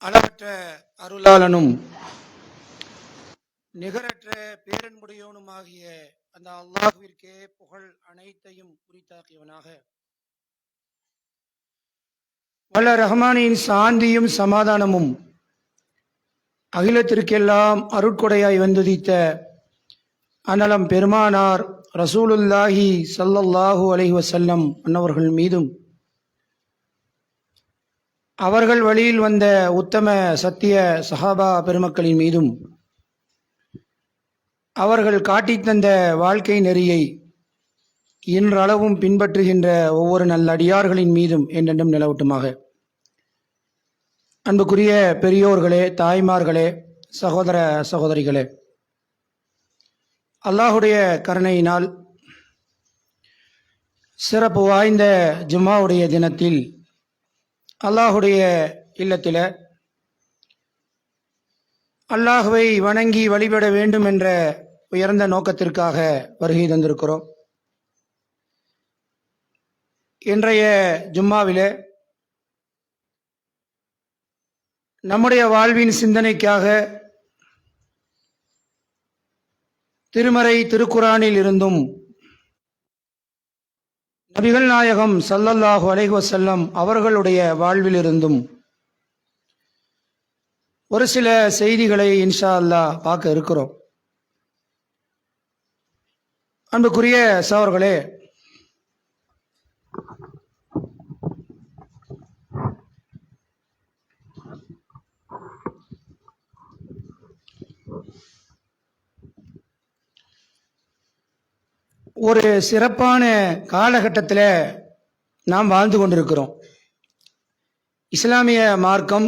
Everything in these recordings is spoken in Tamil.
அளவற்ற அருளாளனும் நிகரற்ற பேரன்புடையவனுமாகிய அந்த அல்லாஹ்விற்கே புகழ் அனைத்தையும் உரித்தாக்கியவனாக, வல்ல ரஹ்மானின் சாந்தியும் சமாதானமும் அகிலத்திற்கெல்லாம் அருட்கொடையாய் வந்துதித்த அன்னலம் பெருமானார் ரசூலுல்லாஹி ஸல்லல்லாஹு அலைஹி வஸல்லம் அன்னவர்கள் மீதும், அவர்கள் வழியில் வந்த உத்தம சத்திய சஹாபா பெருமக்களின் மீதும், அவர்கள் காட்டித்தந்த வாழ்க்கை நெறியை இன்றளவும் பின்பற்றுகின்ற ஒவ்வொரு நல்லடியார்களின் மீதும் என்றென்றும் நிலவட்டுமாக. அன்புக்குரிய பெரியோர்களே, தாய்மார்களே, சகோதர சகோதரிகளே, அல்லாஹுடைய கருணையினால் சிறப்பு வாய்ந்த ஜும்மாவுடைய தினத்தில் அல்லாஹுடைய இல்லத்தில் அல்லாஹுவை வணங்கி வழிபட வேண்டும் என்ற உயர்ந்த நோக்கத்திற்காக வருகை தந்திருக்கிறோம். இன்றைய ஜும்மாவிலே நம்முடைய வாழ்வின் சிந்தனைக்காக திருமறை திருக்குரானில் இருந்தும் நபிகள் நாயகம் ஸல்லல்லாஹு அலைஹி வஸல்லம் அவர்களுடைய வாழ்விலிருந்தும் ஒரு சில செய்திகளை இன்ஷா அல்லாஹ் பார்க்க இருக்கிறோம். அன்புக்குரிய சகோதரர்களே, ஒரு சிறப்பான காலகட்டத்தில் நாம் வாழ்ந்து கொண்டிருக்கிறோம். இஸ்லாமிய மார்க்கம்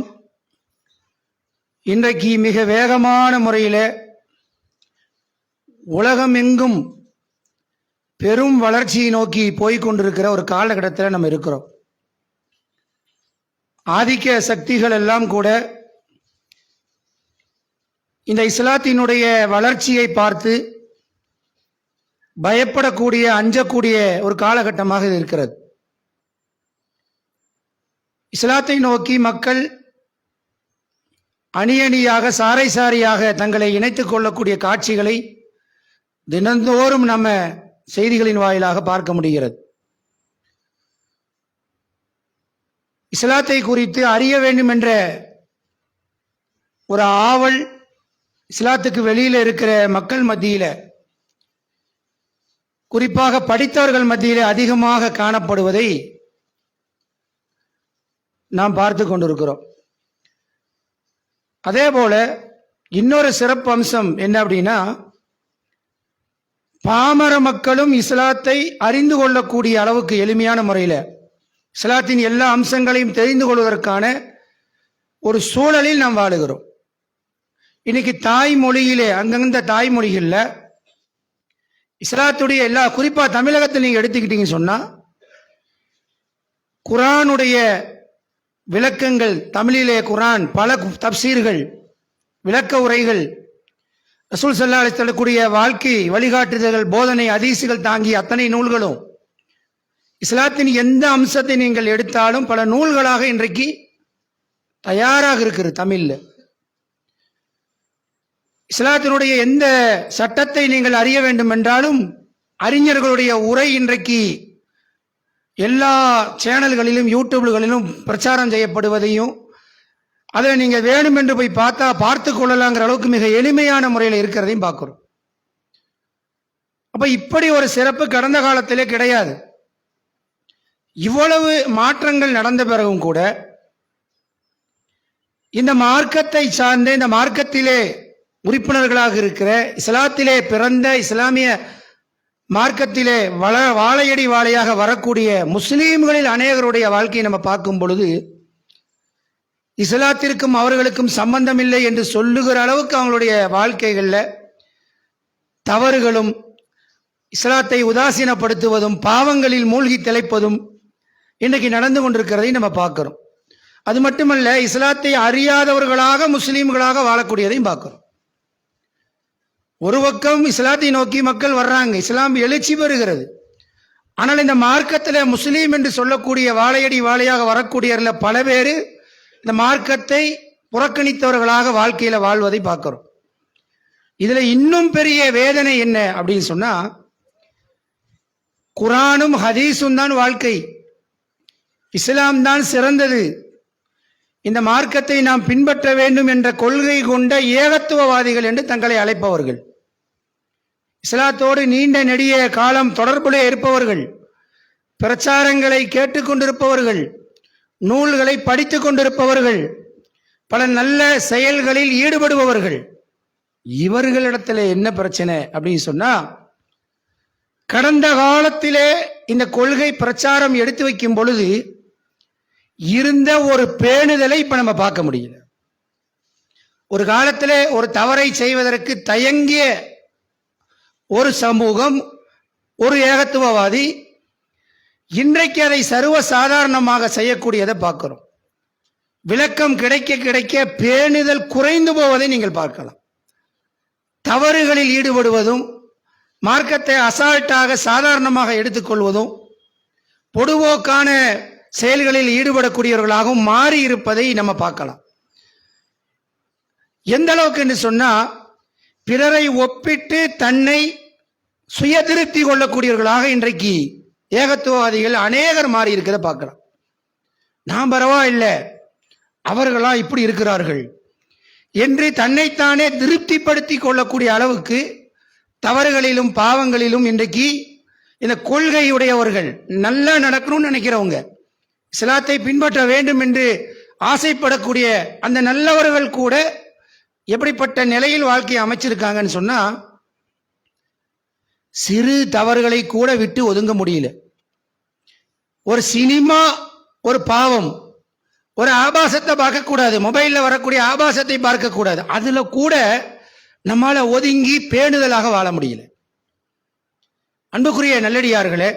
இன்றைக்கு மிக வேகமான முறையில் உலகமெங்கும் பெரும் வளர்ச்சியை நோக்கி போய்கொண்டிருக்கிற ஒரு காலகட்டத்தில் நம்ம இருக்கிறோம். ஆதிக்க சக்திகள் எல்லாம் கூட இந்த இஸ்லாத்தினுடைய வளர்ச்சியை பார்த்து பயப்படக்கூடிய, அஞ்சக்கூடிய ஒரு காலகட்டமாக இது இருக்கிறது. இஸ்லாத்தை நோக்கி மக்கள் அணி அணியாக, சாரை சாரியாக தங்களை இணைத்துக் கொள்ளக்கூடிய காட்சிகளை தினந்தோறும் நம்ம செய்திகளின் வாயிலாக பார்க்க முடிகிறது. இஸ்லாத்தை குறித்து அறிய வேண்டும் என்ற ஒரு ஆவல் இஸ்லாத்துக்கு வெளியில் இருக்கிற மக்கள் மத்தியில், குறிப்பாக படித்தவர்கள் மத்தியிலே அதிகமாக காணப்படுவதை நாம் பார்த்து கொண்டிருக்கிறோம். அதே போல இன்னொரு சிறப்பு அம்சம் என்ன அப்படின்னா, பாமர மக்களும் இஸ்லாத்தை அறிந்து கொள்ளக்கூடிய அளவுக்கு எளிமையான முறையில் இஸ்லாத்தின் எல்லா அம்சங்களையும் தெரிந்து கொள்வதற்கான ஒரு சூழலில் நாம் வாழுகிறோம். இன்னைக்கு தாய்மொழியிலே, அங்கங்க தாய்மொழிகளில் இஸ்லாத்துடைய எல்லா, குறிப்பா தமிழகத்தில் நீங்க எடுத்துக்கிட்டீங்கன்னு சொன்னா, குரானுடைய விளக்கங்கள் தமிழிலே, குரான் பல தப்சீர்கள், விளக்க உரைகள், ரசூல் ஸல்லல்லாஹு அலைஹி வஸல்லம் கூடிய வாழ்க்கை வழிகாட்டுதல்கள், போதனை ஹதீசுகள் தாங்கிய அத்தனை நூல்களும், இஸ்லாத்தின் எந்த அம்சத்தை நீங்கள் எடுத்தாலும் பல நூல்களாக இன்றைக்கு தயாராக இருக்கிறது தமிழ்ல. இஸ்லாத்தினுடைய எந்த சட்டத்தை நீங்கள் அறிய வேண்டும் என்றாலும் அறிஞர்களுடைய உரை இன்றைக்கு எல்லா சேனல்களிலும், யூடியூப்களிலும் பிரச்சாரம் செய்யப்படுவதையும், அதில் நீங்கள் வேணும் என்று போய் பார்த்தா பார்த்து கொள்ளலாங்கிற அளவுக்கு மிக எளிமையான முறையில் இருக்கிறதையும் பார்க்கிறோம். அப்ப இப்படி ஒரு சிறப்பு கடந்த காலத்திலே கிடையாது. இவ்வளவு மாற்றங்கள் நடந்த பிறகும் கூட இந்த மார்க்கத்தை சார்ந்த, இந்த மார்க்கத்திலே உறுப்பினர்களாக இருக்கிற, இஸ்லாத்திலே பிறந்த, இஸ்லாமிய மார்க்கத்திலே வாழையடி வாழையாக வரக்கூடிய முஸ்லீம்களில் அநேகருடைய வாழ்க்கையை நம்ம பார்க்கும் பொழுது இஸ்லாத்திற்கும் அவர்களுக்கும் சம்பந்தம் இல்லை என்று சொல்லுகிற அளவுக்கு அவங்களுடைய வாழ்க்கைகளில் தவறுகளும், இஸ்லாத்தை உதாசீனப்படுத்துவதும், பாவங்களில் மூழ்கி திளைப்பதும் இன்றைக்கு நடந்து கொண்டிருக்கிறதை நம்ம பார்க்கிறோம். அது மட்டுமல்ல, இஸ்லாத்தை அறியாதவர்களாக முஸ்லீம்களாக வாழக்கூடியதையும் பார்க்கிறோம். ஒரு பக்கம் இஸ்லாத்தை நோக்கி மக்கள் வர்றாங்க, இஸ்லாம் எழுச்சி பெறுகிறது. ஆனால் இந்த மார்க்கத்தில் முஸ்லீம் என்று சொல்லக்கூடிய வாழையடி வாழையாக வரக்கூடியவர்கள் பல பேர் இந்த மார்க்கத்தை புறக்கணித்தவர்களாக வாழ்க்கையில வாழ்வதை பார்க்கிறோம். இதுல இன்னும் பெரிய வேதனை என்ன அப்படின்னு சொன்னா, குரானும் ஹதீஸும் தான் வாழ்க்கை, இஸ்லாம் தான் சிறந்தது, இந்த மார்க்கத்தை நாம் பின்பற்ற வேண்டும் என்ற கொள்கை கொண்ட ஏகத்துவவாதிகள் என்று தங்களை அழைப்பவர்கள், இஸ்லாத்தோடு நீண்ட நெடிய காலம் தொடர்புடைய இருப்பவர்கள், பிரச்சாரங்களை கேட்டுக்கொண்டிருப்பவர்கள், நூல்களை படித்துக் கொண்டிருப்பவர்கள், பல நல்ல செயல்களில் ஈடுபடுபவர்கள், இவர்களிடத்துல என்ன பிரச்சனை அப்படின்னு சொன்னா, கடந்த காலத்திலே இந்த கொள்கை பிரச்சாரம் எடுத்து வைக்கும் பொழுது இருந்த ஒரு பேணுதலை இப்ப நம்ம பார்க்க முடியல. ஒரு காலத்தில் ஒரு தவறை செய்வதற்கு தயங்கிய ஒரு சமூகம், ஒரு ஏகத்துவவாதி, இன்றைக்கு அதை சர்வ சாதாரணமாக செய்யக்கூடியதை பார்க்கிறோம். விளக்கம் கிடைக்க கிடைக்க பேணுதல் குறைந்து போவதை நீங்கள் பார்க்கலாம். தவறுகளில் ஈடுபடுவதும், மார்க்கத்தை அசால்ட்டாக சாதாரணமாக எடுத்துக்கொள்வதும், பொதுவோக்கான செயல்களில் ஈடுபடக்கூடியவர்களாகவும் மாறி இருப்பதை நம்ம பார்க்கலாம். எந்த அளவுக்கு என்று சொன்னா, பிறரை ஒப்பிட்டு தன்னை சுய திருப்தி கொள்ளக்கூடியவர்களாக இன்றைக்கு ஏகத்துவவாதிகள் அநேகர் மாறி இருக்கிறத பார்க்கலாம். நான் பரவாயில்லை, அவர்களா இப்படி இருக்கிறார்கள் என்று தன்னைத்தானே திருப்திப்படுத்தி கொள்ளக்கூடிய அளவுக்கு தவறுகளிலும் பாவங்களிலும் இன்றைக்கு இந்த கொள்கையுடையவர்கள், நல்லா நடக்கணும்னு நினைக்கிறவங்க, இஸ்லாத்தை பின்பற்ற வேண்டும் என்று ஆசைப்படக்கூடிய அந்த நல்லவர்கள் கூட எப்படிப்பட்ட நிலையில் வாழ்க்கையை அமைச்சிருக்காங்கன்னு சொன்னா, சிறு தவறுகளை கூட விட்டு ஒதுங்க முடியல. ஒரு சினிமா ஒரு பாவம், ஒரு ஆபாசத்தை பார்க்கக்கூடாது, மொபைலில் வரக்கூடிய ஆபாசத்தை பார்க்கக்கூடாது, அதுல கூட நம்மால ஒதுங்கி பேணுதலாக வாழ முடியல. அன்புக்குரிய நல்லடியார்களே,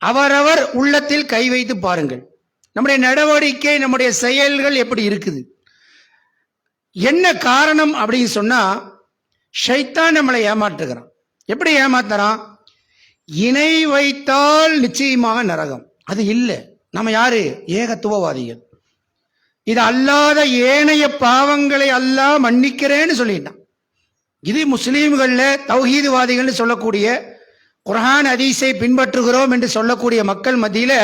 அவரவர் உள்ளத்தில் கை வைத்து பாருங்கள். நம்முடைய நடவடிக்கை, நம்முடைய செயல்கள் எப்படி இருக்குது? என்ன காரணம் அப்படின்னு சொன்னா, ஷைத்தான் நம்மளை ஏமாற்றுகிறான். எப்படி ஏமாத்துறான்? இணை வைத்தால் நிச்சயமாக நரகம். அது இல்லை. நம்ம யாரு? ஏகத்துவவாதிகள். இது அல்லாத ஏனைய பாவங்களை அல்லாஹ் மன்னிக்கிறேன்னு சொல்லிட்டான். இது முஸ்லீம்கள்ல தௌஹீதுவாதிகள் சொல்லக்கூடிய, குர்ஆன் ஹதீஸை பின்பற்றுகிறோம் என்று சொல்லக்கூடிய மக்கள் மத்தியில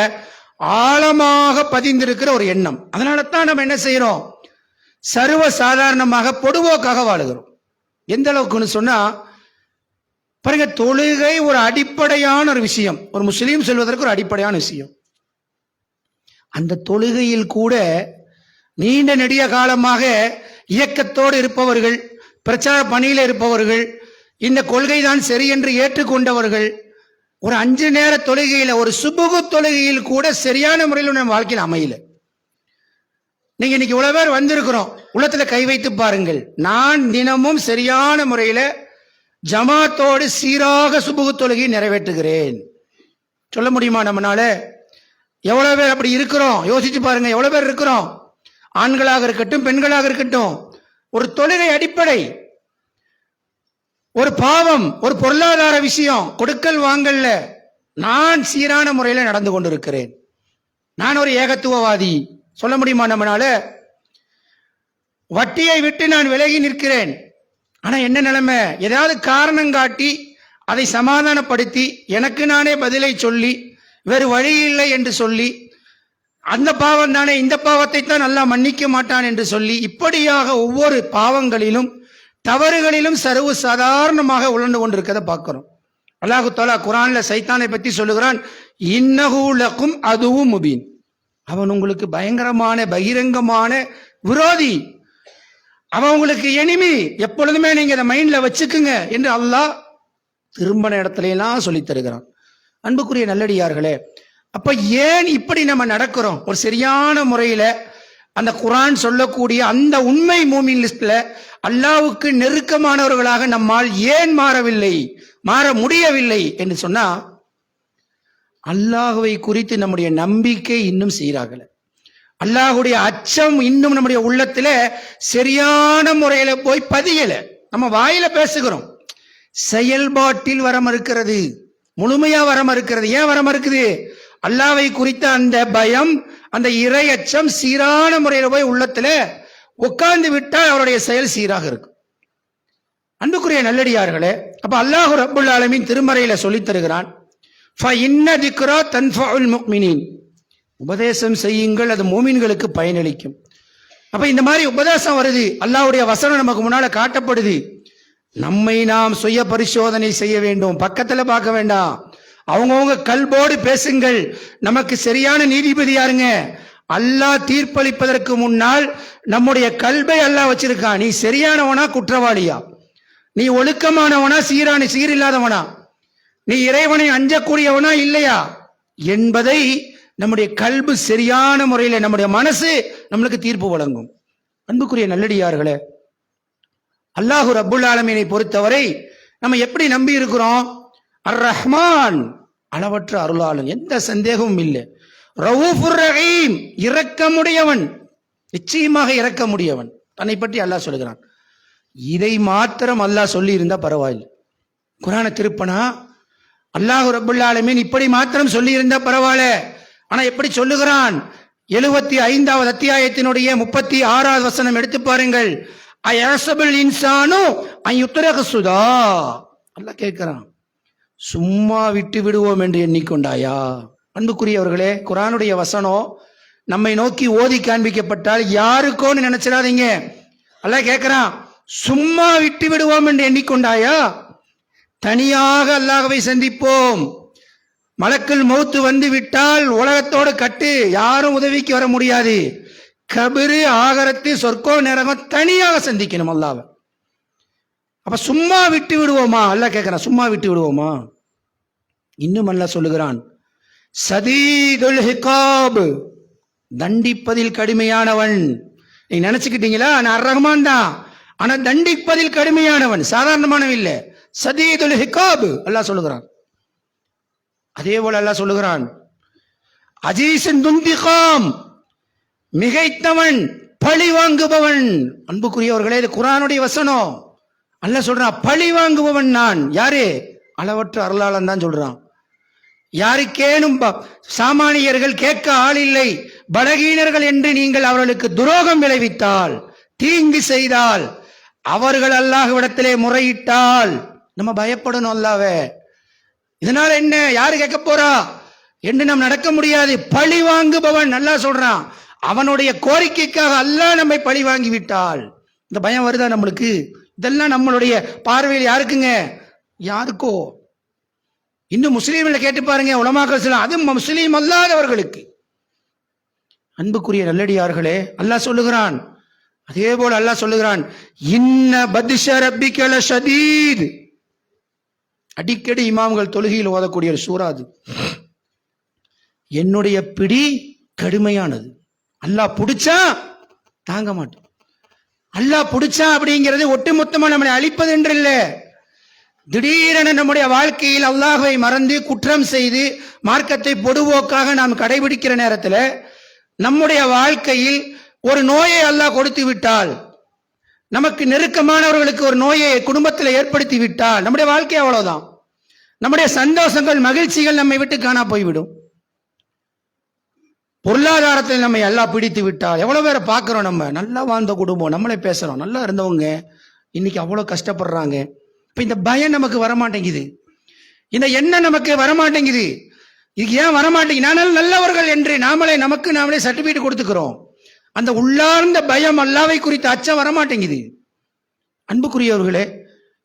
ஆழமாக பதிந்திருக்கிற ஒரு எண்ணம். அதனால தான் நம்ம என்ன செய்யறோம்? சர்வ சாதாரணமாக பொதுவோக்காக வாழுகிறோம். எந்த அளவுக்குன்னு சொன்னா பாருங்க, தொழுகை ஒரு அடிப்படையான ஒரு விஷயம், ஒரு முஸ்லீம் சொல்வதற்கு ஒரு அடிப்படையான விஷயம். அந்த தொழுகையில் கூட நீண்ட நெடிய காலமாக இயக்கத்தோடு இருப்பவர்கள், பிரச்சார பணியில் இருப்பவர்கள், இந்த கொள்கை தான் சரி என்று ஏற்றுக்கொண்டவர்கள், ஒரு 5 நேர தொழுகையில, ஒரு சுபுகு தொழுகையில் கூட சரியான முறையில் நம்ம வாழ்க்கையில் அமையல. நீங்க இன்னைக்கு இவ்வளவு பேர் வந்திருக்கிறோம், உள்ளத்துல கை வைத்து பாருங்கள். நான் தினமும் சரியான முறையில ஜமாத்தோடு சீராக சுபுகு தொழுகையை நிறைவேற்றுகிறேன் சொல்ல முடியுமா நம்மனால? எவ்வளவு பேர் அப்படி இருக்கிறோம்? யோசிச்சு பாருங்க, எவ்வளவு பேர் இருக்கிறோம்? ஆண்களாக இருக்கட்டும், பெண்களாக இருக்கட்டும். ஒரு தொழுகை அடிப்படை. ஒரு பாவம், ஒரு பொருளாதார விஷயம், கொடுக்கல் வாங்கல்ல நான் சீரான முறையில் நடந்து கொண்டிருக்கிறேன். நான் ஒரு ஏகத்துவவாதி சொல்ல முடியுமா நம்மனால? வட்டியை விட்டு நான் விலகி நிற்கிறேன். ஆனா என்ன நிலைமை? ஏதாவது காரணம் காட்டி அதை சமாதானப்படுத்தி எனக்கு நானே பதிலை சொல்லி, வேறு வழி இல்லை என்று சொல்லி, அந்த பாவம் தானே, இந்த பாவத்தை தான் நல்லா மன்னிக்க மாட்டான் என்று சொல்லி, இப்படியாக ஒவ்வொரு பாவங்களிலும் தவறுகளிலும் சர்வ சாதாரணமாக உழந்து கொண்டிருக்கிறத பார்க்கிறோம். அல்லாஹு தஆலா குர்ஆன்ல சைத்தானை பற்றி சொல்லுகிறான், இன்னஹு லகும் அதுவும் முபீன். அவன் உங்களுக்கு பயங்கரமான பகிரங்கமான விரோதி, அவன் உங்களுக்கு எனிமி. எப்பொழுதுமே நீங்க இதை மைண்ட்ல வச்சுக்குங்க என்று அல்லாஹ் திரும்பின இடத்துல எல்லாம் சொல்லி தருகிறான். அன்புக்குரிய நல்லடியார்களே, அப்ப ஏன் இப்படி நம்ம நடக்கிறோம்? ஒரு சரியான முறையில அந்த குர்ஆன் சொல்லக்கூடிய அந்த உண்மை மூமின் லிஸ்ட்ல அல்லாஹ்வுக்கு நெருக்கமானவர்களாக நம்மால் ஏன் மாறவில்லை, மாற முடியவில்லை என்று சொன்னா, அல்லாஹ்வை குறித்து நம்முடைய நம்பிக்கை இன்னும் சீராகல, அல்லாஹ்வுடைய அச்சம் இன்னும் நம்முடைய உள்ளத்துல சரியான முறையில போய் பதியல. நம்ம வாயில பேசுகிறோம், செயல்பாட்டில் வர மறுக்கிறது, முழுமையா வர மறுக்கிறது. ஏன் வர மறுக்குது? அல்லாஹ்வை குறித்த அந்த பயம், அந்த இறை அச்சம் சீரான முறையில போய் உள்ளத்துல உட்கார்ந்து விட்டால் அவருடைய செயல் சீராக இருக்கும். அன்புக்குரிய நல்லடியார்களே, அப்ப அல்லாஹ் ரப்புல் ஆலமீன் திருமறையில சொல்லித் தருகிறான், ஃபஇன்ன திக்ரா தன்ஃபஉல் முஃமினீன், உபதேசம் செய்யுங்கள், அது மூமின்களுக்கு பயனளிக்கும். அப்ப இந்த மாதிரி உபதேசம் வருது, அல்லாஹ்வுடைய வசனம் நமக்கு முன்னால காட்டப்படுது. நம்மை நாம் சுய பரிசோதனை செய்ய வேண்டும், பக்கத்துல பார்க்க வேண்டாம். அவங்கவுங்க கல்போடு பேசுங்கள். நமக்கு சரியான நீதிபதி யாருங்க? அல்லாஹ் தீர்ப்பளிப்பதற்கு முன்னால் நம்முடைய கல்பை அல்லாஹ் வச்சிருக்கான். நீ சரியானவனா குற்றவாளியா, நீ ஒழுக்கமானவனா சீரில்லாதவனா, நீ இறைவனை அஞ்சக்கூடியவனா இல்லையா என்பதை நம்முடைய கல்பு சரியான முறையில், நம்முடைய மனசு நம்மளுக்கு தீர்ப்பு வழங்கும். அன்புக்குரிய நல்லடியார்களே, அல்லாஹு ரப்புல் ஆலமீனை பொறுத்தவரை நம்ம எப்படி நம்பி இருக்கிறோம்? அர் ரஹ்மான், அளவற்ற அருளாளன், எந்த சந்தேகமும் இல்லை. ரவூஃபுர் ரஹீம், இரக்கமுடையவன், நிச்சயமாக இரக்கமுடையவன் தன்னை பற்றி அல்லாஹ் சொல்லுகிறான். இதை மாத்திரம் அல்லாஹ் சொல்லி இருந்தா பரவாயில்லை. குர்ஆனை திருப்பனா அல்லாஹ் ரப்புல் ஆலமீன் இப்படி மாத்திரம் சொல்லி இருந்தா பரவாயில்ல. ஆனா எப்படி சொல்லுகிறான்? 75வது அத்தியாயத்தினுடைய 36வது வசனம் எடுத்து பாருங்கள். அயஹ்சபுல் இன்சானு அய்யுத்ரக சுதா, அல்லாஹ் கேட்கிறான், சும்மா விட்டு விடுவோம் என்று எண்ணிக்கொண்டாயா? அன்புக்குரியவர்களே, குர்ஆனுடைய வசனம் நம்மை நோக்கி ஓதி காண்பிக்கப்பட்டால் யாருக்கோன்னு நினைச்சிடாதீங்க. அல்லாஹ் கேட்கிறான், சும்மா விட்டு விடுவோம் என்று எண்ணிக்கொண்டாயா? தனியாக அல்லாஹ்வை சந்திப்போம். மலக்குல் மௌத்து வந்து விட்டால் உலகத்தோடு கட்டு, யாரும் உதவிக்கு வர முடியாது. கபிரு, ஆகரத்து, சொர்க்கம், நரகம் தனியாக சந்திக்கணும் அல்லாஹ்வை. அப்ப சும்மா விட்டு விடுவோமா? அல்லாஹ் கேட்கிறான், சும்மா விட்டு விடுவோமா? இன்னும் அல்லாஹ் சொல்லுகிறான், சதீதுல் ஹிகாப், தண்டிப்பதில் கடுமையானவன். நீங்க நினைச்சுக்கிட்டீங்களா நான் அர் ரஹ்மான் தான், ஆனா தண்டிப்பதில் கடுமையானவன், சாதாரணமானவன் இல்லை. சதீதுல் ஹிகாப் அல்லாஹ் சொல்லுகிறான். அதே போல அல்லாஹ் சொல்லுகிறான், அஜீஸுன் துன்திகாம், மிகைத்தவன், பழி வாங்குபவன். அன்புக்குரியவர்களே, இது குர்ஆனுடைய வசனம். அல்லாஹ் சொல்றான், பழி வாங்குபவன் நான். யாரு? அளவற்ற அருளாளன் தான் சொல்றான். யாருக்கேனும் சாமானியர்கள் கேட்க ஆள் இல்லை, பலகீனர்கள் என்று நீங்கள் அவர்களுக்கு துரோகம் விளைவித்தால், தீங்கு செய்தால், அவர்கள் அல்லாஹ்விடத்திலே முறையிட்டால் நம்ம பயப்படணும். அல்லாஹ்வே இதனால என்ன, யாரு கேட்க போறா என்று நாம் நடக்க முடியாது. பழி வாங்குபவன் அல்லாஹ் சொல்றான். அவனுடைய கோரிக்கைக்காக அல்லாஹ் நம்மை பழி வாங்கி விட்டால் இந்த பயம் வருதா நம்மளுக்கு? இதெல்லாம் நம்மளுடைய பார்வையில் யாருக்குங்க? யாருக்கோ. இன்னும் முஸ்லீம்களை கேட்டு பாருங்க, உலமாக்கள் சொல்லலாம், அது முஸ்லீம் அல்லாதவர்களுக்கு. அன்புக்குரிய நல்லடியார்களே, அல்லாஹ் சொல்லுகிறான். அதே போல அல்லாஹ் சொல்லுகிறான், இன்ன பத்ஷ ரப்பிக லஷதீத். அடிக்கடி இமாம்கள் தொழுகையில் ஓதக்கூடிய ஒரு சூரா அது. என்னுடைய பிடி கடுமையானது. அல்லாஹ் பிடிச்சா தாங்க மாட்டோம். அல்லாஹ் பிடிச்சா அப்படிங்கிறது ஒட்டுமொத்தமா நம்மளை அழிப்பது என்று இல்லை. திடீரென நம்முடைய வாழ்க்கையில் அல்லாஹ்வை மறந்து குற்றம் செய்து மார்க்கத்தை பொதுவோக்காக நாம் கடைபிடிக்கிற நேரத்தில் நம்முடைய வாழ்க்கையில் ஒரு நோயை அல்லாஹ் கொடுத்து விட்டால், நமக்கு நெருக்கமானவர்களுக்கு ஒரு நோயை குடும்பத்தில் ஏற்படுத்தி விட்டால் நம்முடைய வாழ்க்கை அவ்வளவுதான். நம்முடைய சந்தோஷங்கள், மகிழ்ச்சிகள் நம்மை விட்டு காணா போய்விடும். பொருளாதாரத்தில் நம்மை அல்லாஹ் பிடித்து விட்டால், எவ்வளவு பேரை பார்க்கிறோம், நம்ம நல்லா வாழ்ந்த குடும்பம், நம்மளே பேசுறோம், நல்லா இருந்தவங்க இன்னைக்கு அவ்வளவு கஷ்டப்படுறாங்க. இப்ப இந்த பயம் நமக்கு வரமாட்டேங்குது, இந்த எண்ணம் நமக்கு வரமாட்டேங்குது. இதுக்கு ஏன் வரமாட்டேங்குது? நாங்கள் நல்லவர்கள் என்று நாமளே சர்டிபிகேட் கொடுத்துக்கிறோம். அந்த உள்ளார்ந்த பயம், அல்லாஹ்வை குறித்த அச்சம் வரமாட்டேங்குது. அன்புக்குரியவர்களே,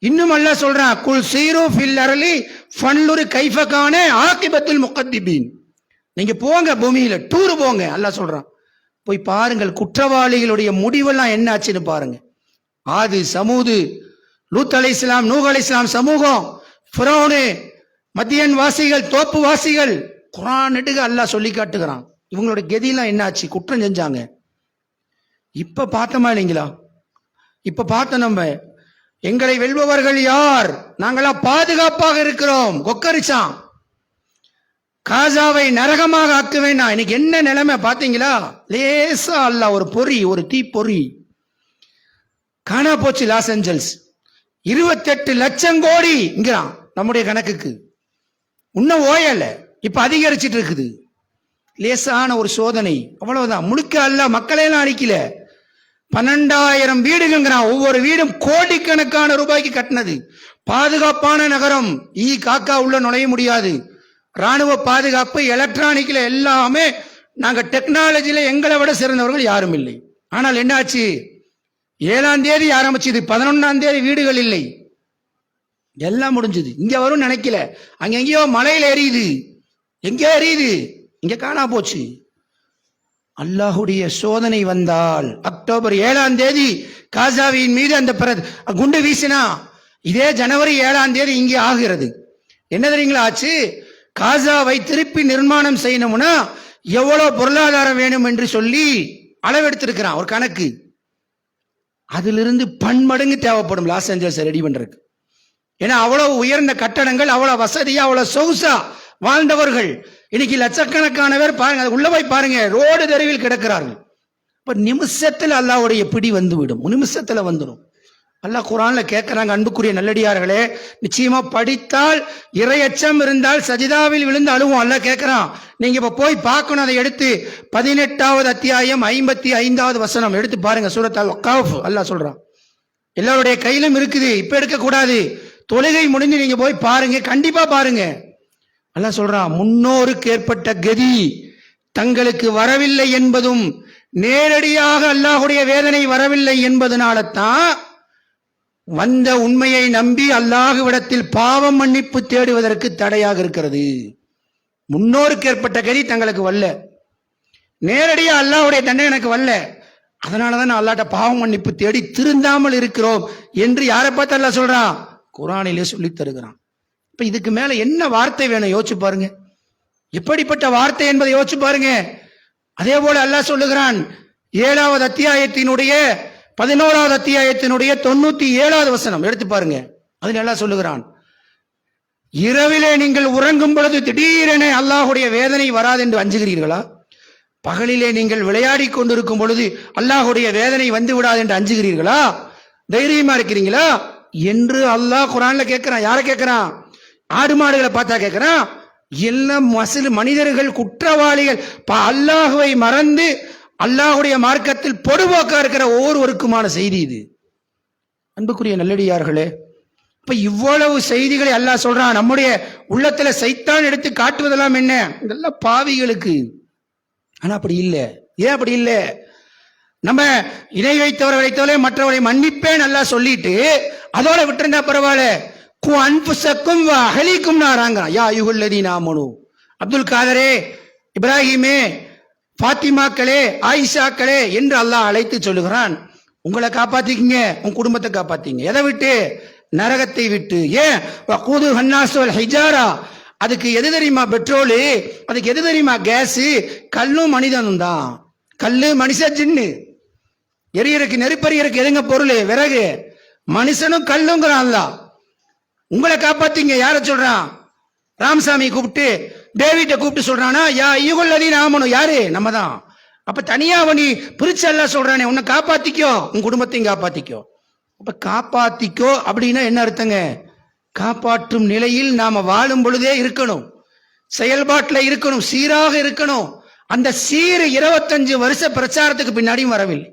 இன்னும் அல்லாஹ் சொல்றான், குல் சீரு ஃபில் அர்லி ஃபன்லுரு கைஃப கான ஆகிபத்துல் முகத்திபீன். நீங்க போங்க, பூமியில டூர் போங்க, அல்லாஹ் சொல்றான். போய் பாருங்கள் குற்றவாளிகளுடைய முடிவெல்லாம் என்ன ஆச்சுன்னு பாருங்க. ஆது, சமூது, லூத் அலைஹிஸ்ஸலாம், நூஹ் அலைஹிஸ்ஸலாம் சமூகம், ஃபிரௌன், மத்தியன் வாசிகள், தோப்பு வாசிகள், குர்ஆன் நெடுக அல்லாஹ் சொல்லி காட்டுகிறான். இவங்களோட கதியெல்லாம் என்ன ஆச்சு? குற்றம் செஞ்சாங்க. இப்ப பார்த்தோமா இல்லைங்களா? இப்ப பார்த்த நம்ம, எங்களை வெல்பவர்கள் யார்? நாங்களா பாதுகாப்பாக இருக்கிறோம். கொக்கரிச்சான், காசாவை நரகமாக ஆக்குவேன். இன்னைக்கு என்ன நிலைமை பாத்தீங்களா? லேசா அல்லாஹ் ஒரு பொறி, ஒரு தீ பொறி காணா போச்சு. லாஸ் ஏஞ்சல்ஸ் 28 லட்சம் கோடி இங்கிறான் நம்முடைய கணக்குக்கு. இன்னும் ஓயல, இப்ப அதிகரிச்சிட்டு இருக்குது. லேசான ஒரு சோதனை, அவ்வளவுதான். முழுக்க அல்லாஹ் மக்களையெல்லாம் அழிக்கல, 12,000 வீடுங்கிறான். ஒவ்வொரு வீடும் கோடிக்கணக்கான ரூபாய்க்கு கட்டினது. பாதுகாப்பான நகரம், காக்கா உள்ள நுழைய முடியாது. ராணுவ பாதுகாப்பு, எலக்ட்ரானிக்ல எல்லாமே நாங்க டெக்னாலஜியில எங்களை விட சிறந்தவர்கள் யாரும் இல்லை. ஆனால் என்னாச்சு? 7ஆம் தேதி ஆரம்பிச்சது, 11ஆம் தேதி வீடுகள் இல்லை, எல்லாம் முடிஞ்சது. இங்க வரும் நினைக்கல, அங்க எங்கேயோ மலையில எரியுது, எங்கேயோ எரியுது, இங்க காணா போச்சு. அல்லாஹுடைய சோதனை வந்தால் அக்டோபர் 7ஆம் தேதி காசாவின் மீது அந்த குண்டு வீசினா, இதே ஜனவரி 7ஆம் தேதி இங்கே ஆகிறது. என்ன தெரியுங்களா ஆச்சு? காசாவை திருப்பி நிர்மாணம் செய்யணும்னா எவ்வளவு பொருளாதாரம் வேணும் என்று சொல்லி அளவெடுத்திருக்கிறான் ஒரு கணக்கு. அதிலிருந்து பன்மடங்கு தேவைப்படும் லாஸ் ஏஞ்சல்ஸ் ரெடி பண்றதுக்கு. ஏன்னா அவ்வளவு உயர்ந்த கட்டடங்கள், அவ்வளவு வசதியா, அவ்வளவு சொகுசா வாழ்ந்தவர்கள் இன்னைக்கு லட்சக்கணக்கான பேர் பாருங்க, உள்ள போய் பாருங்க, ரோடு தெருவில் கிடக்கிறார்கள். இப்ப நிமிஷத்துல அல்லாஹ்வுடைய பிடி வந்து விடும், நிமிஷத்துல வந்துடும். அல்லாஹ் குர்ஆன்ல கேட்கிறாங்க, அன்புக்குரிய நல்லடியார்களே, நிச்சயமா படித்தால் இறையச்சம் இருந்தால் சஜிதாவில் விழுந்து அழுவோம். அல்லாஹ் கேட்கிறான், நீங்க இப்ப போய் பார்க்கணும். அதை எடுத்து 18வது அத்தியாயம் 55வது வசனம் எடுத்து பாருங்க. சூரத் அல்-கஹஃப் அல்லாஹ் சொல்றான். எல்லாருடைய கையிலும் இருக்குது, இப்ப எடுக்க கூடாது. தொழுகை முடிஞ்சு நீங்க போய் பாருங்க, கண்டிப்பா பாருங்க. அல்லாஹ் சொல்றான், முன்னோருக்கு ஏற்பட்ட கதி தங்களுக்கு வரவில்லை என்பதும், நேரடியாக அல்லாஹ்வுடைய வேதனை வரவில்லை என்பதனால தான் வந்த உண்மையை நம்பி அல்லாஹ்விடத்தில் பாவம் மன்னிப்பு தேடுவதற்கு தடையாக இருக்கிறது. முன்னோருக்கு ஏற்பட்ட கதி தங்களுக்கு வரல, நேரடியா அல்லாஹ்வுடைய தண்டனை எனக்கு வரல, அதனாலதான் நான் அல்லாஹ்ட்ட பாவம் மன்னிப்பு தேடி திருந்தாமல் இருக்கிறோம் என்று யாரை பார்த்து அல்லாஹ் சொல்றான்? குர்ஆனிலே சொல்லி தருகிறான். இப்ப இதுக்கு மேல என்ன வார்த்தை வேணும்? யோசிச்சு பாருங்க, எப்படிப்பட்ட வார்த்தை என்பதை யோசிச்சு பாருங்க. அதே போல அல்லாஹ் சொல்லுகிறான், 7வது அத்தியாயத்தினுடைய 11வது அத்தியாயத்தினுடைய 97வது வசனம் எடுத்து பாருங்க. அதில் அல்லாஹ் சொல்லுகிறான், இரவிலே நீங்கள் உறங்கும் பொழுது திடீரென அல்லாஹ்வுடைய வேதனை வராது என்று அஞ்சுகிறீர்களா? பகலிலே நீங்கள் விளையாடி கொண்டிருக்கும் பொழுது அல்லாஹ்வுடைய வேதனை வந்து விடாது என்று அஞ்சுகிறீர்களா? தைரியமா இருக்கிறீங்களா என்று அல்லாஹ் குர்ஆன்ல கேட்கிறான். யாரை கேட்கிறான்? ஆடு மாடுகளை பார்த்தா கேட்கிறான். எல்லாம் மனிதர்கள், குற்றவாளிகள், அல்லாஹ்வை மறந்து அல்லாஹ்வுடைய மார்க்கத்தில் பொடுபோக்கா இருக்கிற ஒவ்வொருவருக்குமான செய்தி இது. அன்புக்குரிய நல்லடியார்களே, இப்ப இவ்வளவு செய்திகளை அல்லாஹ் சொல்றான். நம்முடைய உள்ளத்துல சைத்தான் எடுத்து காட்டுவதெல்லாம் என்ன? இதெல்லாம் பாவிகளுக்கு. ஆனா அப்படி இல்லை. ஏன் அப்படி இல்லை? நம்ம இணை வைத்தவரை மற்றவரை மன்னிப்பேன் அல்லாஹ் சொல்லிட்டு அதோட விட்டுருந்தா பரவாயில்ல. கு அன்புசக்கும் அகலிக்கும் நாராங்க. யா அய்யுஹல்லதீன ஆமனு, அப்துல் காதரே, இப்ராஹிமே, பாத்திமாக்களே, ஆயிஷாக்களே என்று அல்லாஹ் அழைத்து சொல்லுகிறான். உங்களை காப்பாத்திக்கிங்க, உங்க குடும்பத்தை காப்பாத்திங்க. எதை விட்டு? நரகத்தை விட்டு. ஏன்? வகூது ஹன்னாஸ் வல் ஹிஜாரா, அதுக்கு எது தெரியுமா பெட்ரோலு, அதுக்கு எது தெரியுமா கேஸ்? கல்லும் மனிதனும் தான். கல்லு மனுஷ ஜின்னு. எரியறக்கு நெருப்பறியறக்கு எதுங்க பொருள்? விறகு. மனுஷனும் கல்லுங்கிறான் அல்லாஹ். உங்களை காப்பாத்திங்க. யார சொல்றான்? ராமசாமி கூப்பிட்டு, டேவிட்ட கூப்பிட்டு சொல்றானா, யா அய்யுஹல்லதீன ஆமனு, யாரு? நம்ம தான். அப்ப தனியா நீ பிரிச்சு அல்லாஹ் சொல்றானே, உன்னை காப்பாத்திக்கோ, உன் குடும்பத்தையும் காப்பாத்திக்கோ. அப்ப காப்பாத்திக்கோ அப்படின்னா என்ன அர்த்தங்க? காப்பாற்றும் நிலையில் நாம வாழும் பொழுதே இருக்கணும், செயல்பாட்டில் இருக்கணும், சீராக இருக்கணும். அந்த சீர் 25 வருஷ பிரச்சாரத்துக்கு பின்னாடியும் வரவில்லை.